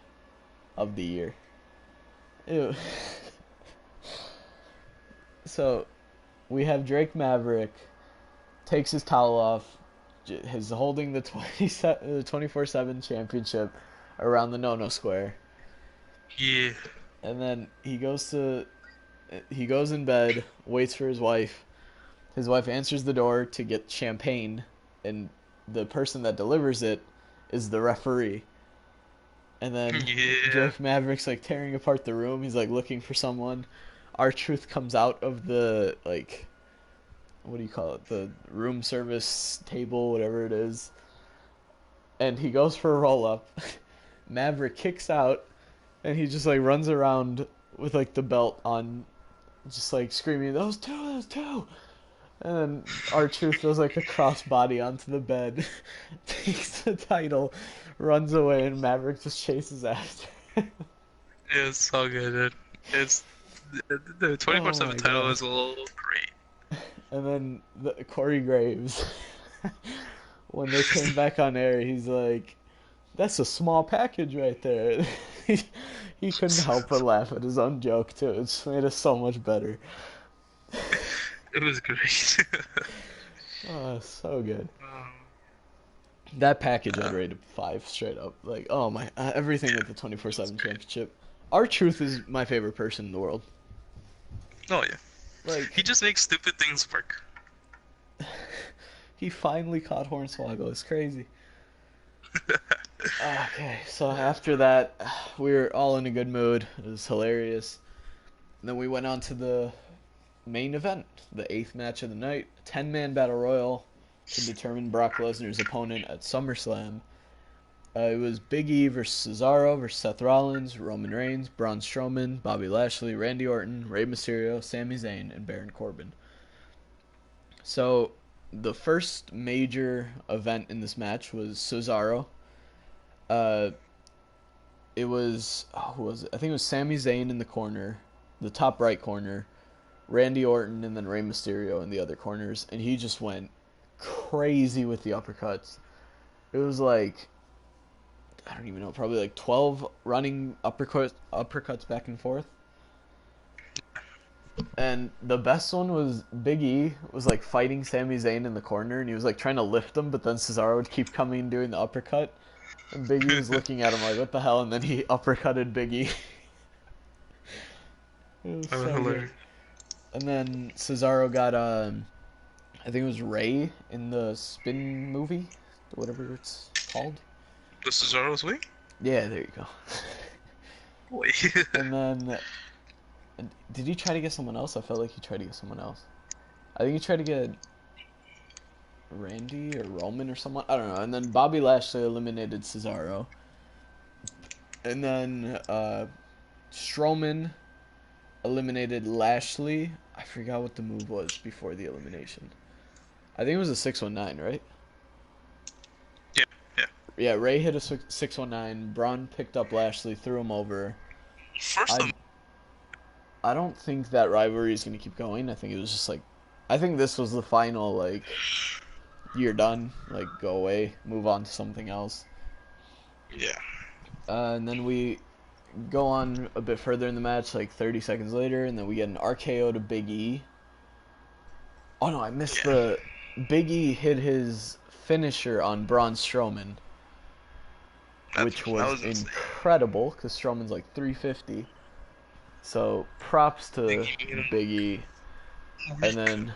of the year. Ew. So we have Drake Maverick takes his towel off, is holding the 24/7 championship around the no square, Yeah. and then he goes in bed, waits for his wife. His wife answers the door to get champagne, and the person that delivers it is the referee. And then Yeah. Drake Maverick's like tearing apart the room. He's like looking for someone. R-Truth comes out of the like what do you call it? The room service table, whatever it is. And he goes for a roll up. Maverick kicks out and he just like runs around with like the belt on, just like screaming, those two. And then R-Truth does like a crossbody onto the bed, takes the title, runs away, and Maverick just chases after. It's so good, dude. It's the Oh 24/7 my title god. is a little great. And then Corey Graves, when they came back on air, he's like, "That's a small package right there." he, he couldn't help but laugh at his own joke too. It's made it so much better. It was great. Oh, so good. um, That package I'd uh, rate it 5 straight up. Like, oh my, everything with the it was 24/7 great. championship. Our Truth is my favorite person in the world. Oh yeah, he Like, just makes stupid things work. he finally caught Hornswoggle. It's crazy. Okay, so after that, we were all in a good mood. It was hilarious. And then we went on to the main event, the eighth match of the night, 10-man battle royal to determine Brock Lesnar's opponent at Summerslam. It was Big E versus Cesaro versus Seth Rollins, Roman Reigns, Braun Strowman, Bobby Lashley, Randy Orton, Rey Mysterio, Sami Zayn, and Baron Corbin. So, the first major event in this match was Cesaro. Uh, it was, who was it? I think it was Sami Zayn in the corner, the top right corner, Randy Orton, and then Rey Mysterio in the other corners, and he just went crazy with the uppercuts. It was like, I don't even know, probably like 12 running uppercuts back and forth. And the best one was Big E was like fighting Sami Zayn in the corner, and he was like trying to lift him, but then Cesaro would keep coming and doing the uppercut. And Big E was looking at him like, what the hell? And then he uppercutted Big E. It was That was so good. hilarious. And then Cesaro got, I think it was Ray in the Spin movie, whatever it's called. The Cesaro's way? Yeah, there you go. Boy. And then, did he try to get someone else? I felt like he tried to get someone else. I think he tried to get Randy or Roman or someone. I don't know. And then Bobby Lashley eliminated Cesaro. And then Strowman eliminated Lashley. I forgot what the move was before the elimination. I think it was a 619, right? Yeah, yeah. Yeah, Ray hit a 619. Braun picked up Lashley, threw him over. First I of I don't think that rivalry is going to keep going. I think it was just like, I think this was the final, like, you're done. Like, go away, move on to something else. yeah. And then we go on a bit further in the match, like 30 seconds later, and then we get an RKO to Big E. Oh no, I missed Yeah. the. Big E hit his finisher on Braun Strowman, which That was was insane. incredible because Strowman's like 350. So props Big to E made him Big E. And weak.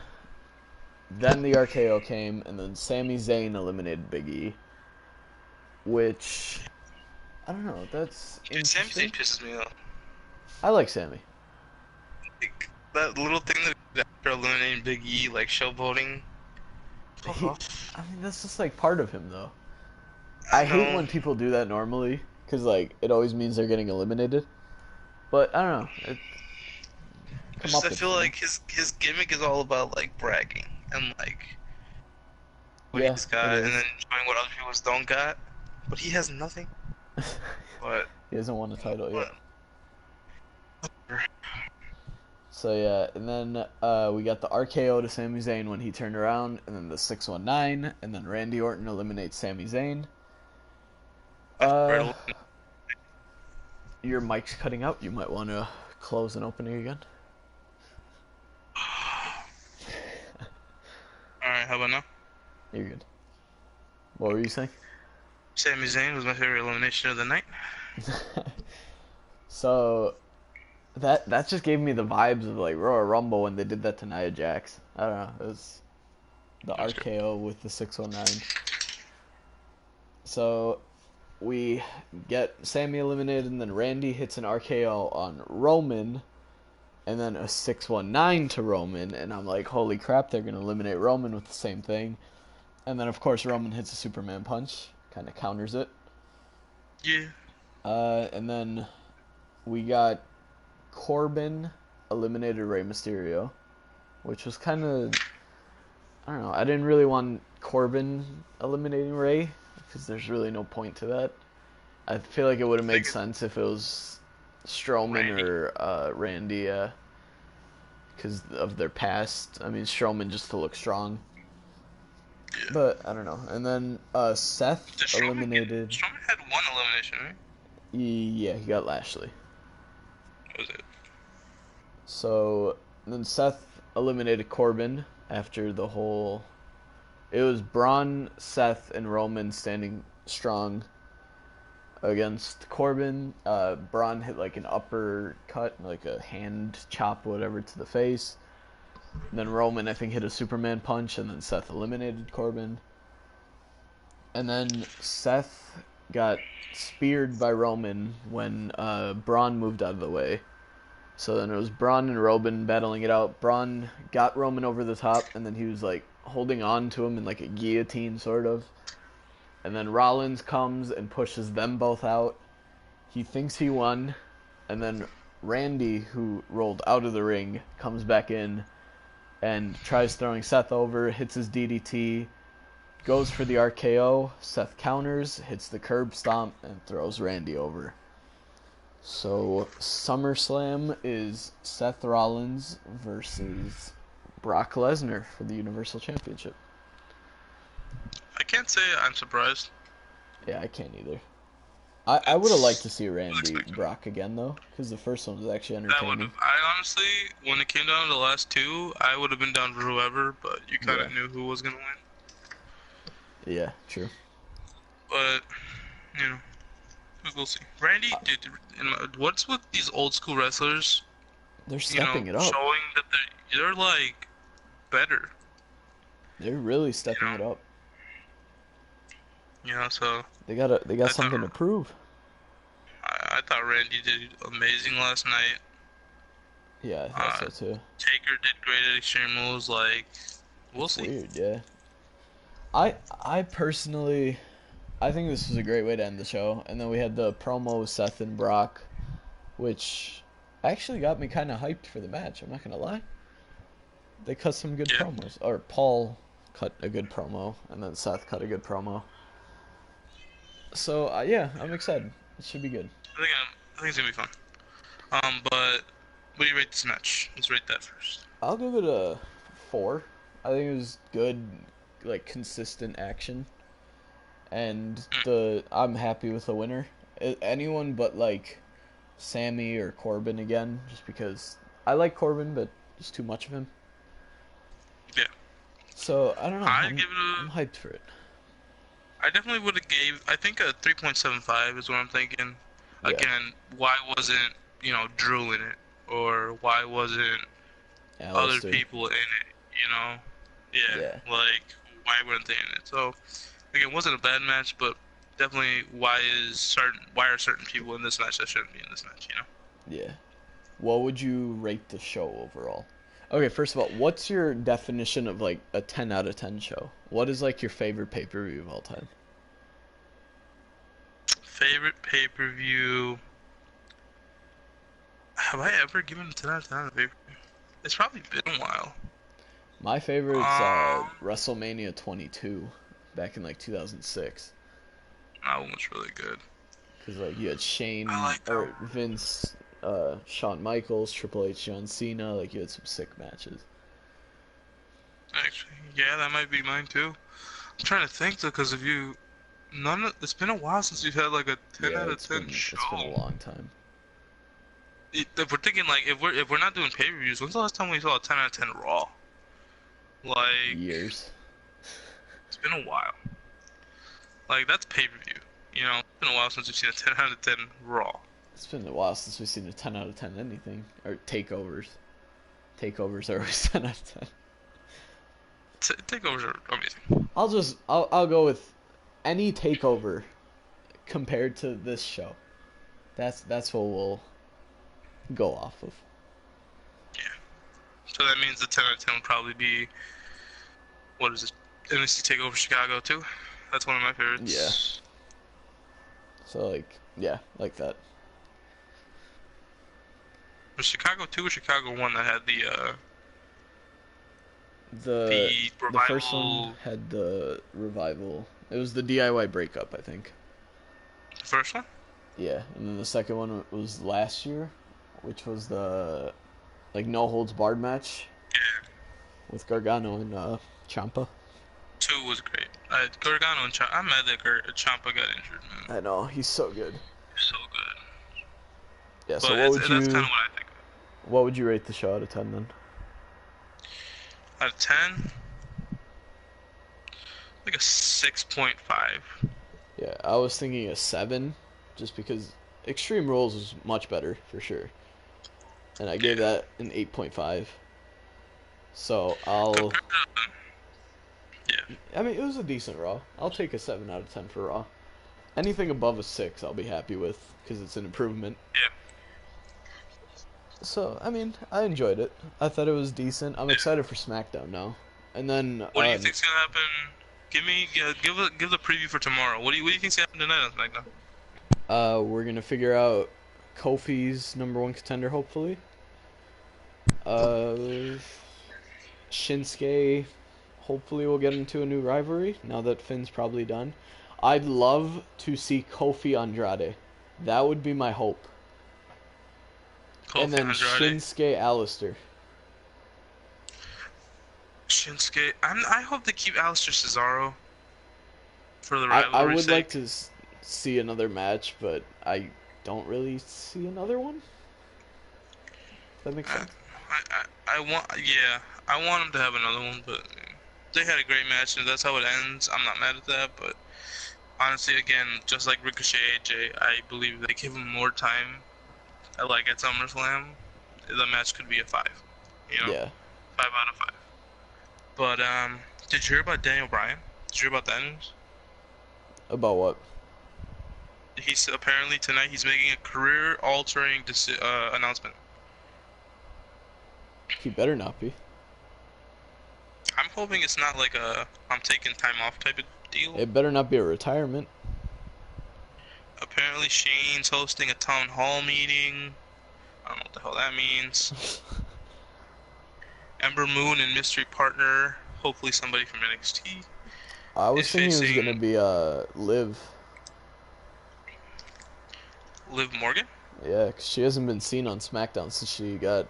then the RKO came, and then Sami Zayn eliminated Big E, which I don't know. That's Dude, Sami Zayn interesting. pisses me off. I like Sami. Like, that little thing that he did after eliminating Big E, like showboating. Fuck He, off. I mean, that's just like part of him, though. I I hate know. when people do that normally, because like it always means they're getting eliminated. But I don't know. Come I up feel with, you know? like his gimmick is all about like bragging and like what Yeah, he's it got, and then is. showing what other people don't got. But he has nothing. But He hasn't won a title yet. what? So yeah, and then we got the RKO to Sami Zayn when he turned around, and then the 619, and then Randy Orton eliminates Sami Zayn. Left, right, Uh, all your mic's cutting out. You might want to close and open it again. right, how about now? You're good. What were you saying? Sami Zayn was my favorite elimination of the night. So that just gave me the vibes of like Royal Rumble when they did that to Nia Jax. I don't know. It was the That's good. RKO with the 619. So we get Sammy eliminated, and then Randy hits an RKO on Roman, and then a 619 to Roman, and I'm like, holy crap, they're gonna eliminate Roman with the same thing. And then of course Roman hits a Superman punch, kind of counters it. Yeah. And then we got Corbin eliminated Rey Mysterio, which was kind of, I don't know. I didn't really want Corbin eliminating Rey because there's really no point to that. I feel like it would have I made think sense if it was Strowman Randy. or Randy, because of their past. I mean, Strowman just to look strong, Yeah. but I don't know. And then Did Seth eliminated. Strowman had one elimination, right? Yeah, he got Lashley. That was it. So then Seth eliminated Corbin after the whole. It was Braun, Seth, and Roman standing strong against Corbin. Braun hit like an uppercut, like a hand chop, whatever, to the face. And then Roman, I think, hit a Superman punch, and then Seth eliminated Corbin. And then Seth got speared by Roman when Braun moved out of the way. So then it was Braun and Roman battling it out. Braun got Roman over the top, and then he was like holding on to him in like a guillotine, sort of. And then Rollins comes and pushes them both out. He thinks he won, and then Randy, who rolled out of the ring, comes back in and tries throwing Seth over, hits his DDT, goes for the RKO. Seth counters, hits the curb stomp, and throws Randy over. So SummerSlam is Seth Rollins versus Brock Lesnar for the Universal Championship. I can't say I'm surprised. Yeah, I can't either. I would have liked to see Randy unexpected. Brock again, though, because the first one was actually That would entertaining. have. I honestly, when it came down to the last two, I would have been down for whoever, but you kind Yeah. of knew who was gonna win. Yeah, true. But you know, we'll see. Randy, dude, what's with these old school wrestlers? They're You know, stepping it up. showing that they're like better. They're really You stepping know, it up. So They got I something to thought prove. I thought Randy did amazing last night. Yeah, I Uh, thought so too. Taker did great at Extreme Rules. Like, we'll It's see. weird, yeah. I personally, I think this was a great way to end the show. And then we had the promo with Seth and Brock, which actually got me kind of hyped for the match. I'm not gonna lie. They cut some good Yeah, promos. Or Paul cut a good promo, and then Seth cut a good promo. So yeah, I'm excited. It should be good. I think it's gonna be fun. But what do you rate this match? Let's rate that first. I'll give it a 4. I think it was good, like consistent action, and I'm happy with the winner. Anyone but like Sammy or Corbin again, just because I like Corbin, but there's too much of him. Yeah, So I don't know. I give it I'm a. hyped for it. I definitely would have gave. I think a 3.75 is what I'm thinking. Yeah, Again, why wasn't Drew in it, or why wasn't other Alistair. people in it? Yeah, Yeah, like why weren't they in it? So again, it wasn't a bad match, but definitely why are certain people in this match that shouldn't be in this match? yeah. What would you rate the show overall? Okay, first of all, what's your definition of like a 10 out of 10 show? What is like your favorite pay-per-view of all time? Favorite pay-per-view? Have I ever given a 10 out of 10 on a pay-per-view? It's probably been a while. My favorite's Um, WrestleMania 22 back in like 2006. that one was really good. Cuz like you had I Shane like that or one. Vince, Shawn Michaels, Triple H, John Cena, like you had some sick matches. Actually, yeah, that might be mine too. I'm trying to think though, because if you it's been a while since you've had like a 10 Yeah, out of 10 it's been a show. long time. If we're thinking like if we're not doing pay-per-views, when's the last time we saw a 10 out of 10 Raw? Like, Years. it's been a while. Like, that's pay-per-view. It's been a while since we've seen a 10 out of 10 Raw. It's been a while since we've seen a 10 out of 10 anything or takeovers. Takeovers are always 10 out of 10. Takeovers are amazing. I'll go with any takeover compared to this show. That's what we'll go off of. Yeah. So that means the 10 out of 10 would probably be, what is it? NXT Takeover Chicago too. That's one of my Yeah. favorites. So like yeah, like that. Was Chicago 2 or Chicago 1 that had the The the first one revival? had the revival. It was the DIY breakup, I think. The first one? Yeah, and then the second one was last year, which was the like no holds barred match Yeah. with Gargano and Ciampa. 2 was great. Gargano and Ciampa. I'm mad that Ciampa got injured, man. I know he's so good. He's so good. Yeah. But So that's kind of what I think. what would you rate the show out of 10 then? Out of 10, like a 6.5. Yeah, I was thinking a 7, just because Extreme Rules was much better for sure, and I gave Yeah. that an 8.5. So I'll. Compared to, yeah. I mean, it was a decent Raw. I'll take a 7 out of 10 for Raw. Anything above a 6, I'll be happy with because it's an improvement. Yeah. So I mean, I enjoyed it. I thought it was decent. I'm Yeah. excited for SmackDown now. And then What do you think's gonna happen? Give the preview for tomorrow. What do you think's gonna happen tonight on SmackDown? we're gonna figure out Kofi's number one contender, hopefully. Uh, Shinsuke, hopefully we'll get into a new rivalry now that Finn's probably done. I'd love to see Kofi Andrade. That would be my hope. And Kofi then Andrade, Shinsuke Alistair. Shinsuke. I hope they keep Alistair Cesaro for the I rivalry's would like sake. to see another match, but I don't really see another one. Does that make I, sense? I want, yeah, I want them to have another one, but they had a great match, and that's how it ends. I'm not mad at that, but honestly, again, just like Ricochet AJ, I believe they give him more time. Like at SummerSlam, the match could be a 5, you know, Yeah. 5 out of 5. But did you hear about Daniel Bryan? Did you hear about that news? About what? He's apparently tonight he's making a career-altering announcement. He better not be. I'm hoping it's not like a I'm taking time off type of deal. It better not be a retirement. Apparently Shane's hosting a town hall meeting. I don't know what the hell that means. Ember Moon and mystery partner, hopefully somebody from NXT, I was is thinking it was gonna facing be Liv. Liv Morgan. Yeah, 'cause she hasn't been seen on SmackDown since she got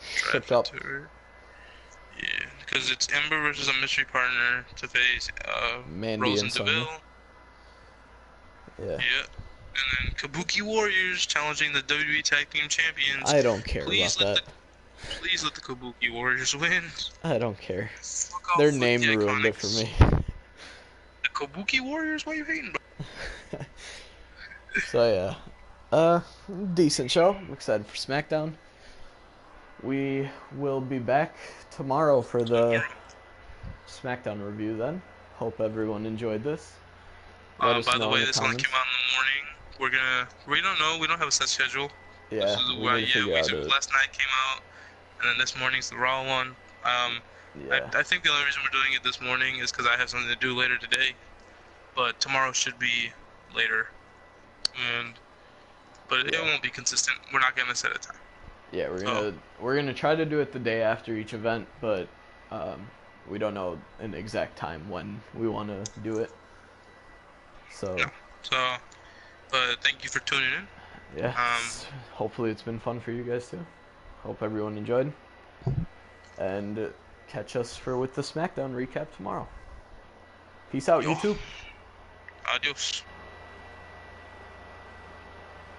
shipped Drafted up. to her. Yeah, because it's Ember versus a mystery partner to face Mandy Rose and and Sonya. Deville. Yeah. Yeah. And then Kabuki Warriors challenging the WWE Tag Team Champions. I don't care about Please let that. the please let the Kabuki Warriors win. I don't care. Fuck Their off with the name ruined it for Iconics. me. The Kabuki Warriors? Why you hating, bro? So yeah. Decent show. I'm excited for SmackDown. We will be back tomorrow for the Tomorrow. SmackDown review then. Hope everyone enjoyed this. Let us By the know in way, the this one comments. came out in the morning. We don't know. We don't have a set schedule. This Yeah, is we need to yeah. figure out We a last night came out, and then this morning's the Raw one. yeah. I think the only reason we're doing it this morning is because I have something to do later today. But tomorrow should be later, but it Yeah. won't be consistent. We're not gonna set a time. Yeah, So we're gonna try to do it the day after each event, but um, we don't know an exact time when we want to do it. no. So So, but thank you for tuning in. yeah, Um, hopefully it's been fun for you guys too. Hope everyone enjoyed, and catch us for with the SmackDown recap tomorrow. Peace out, yo, YouTube. adios.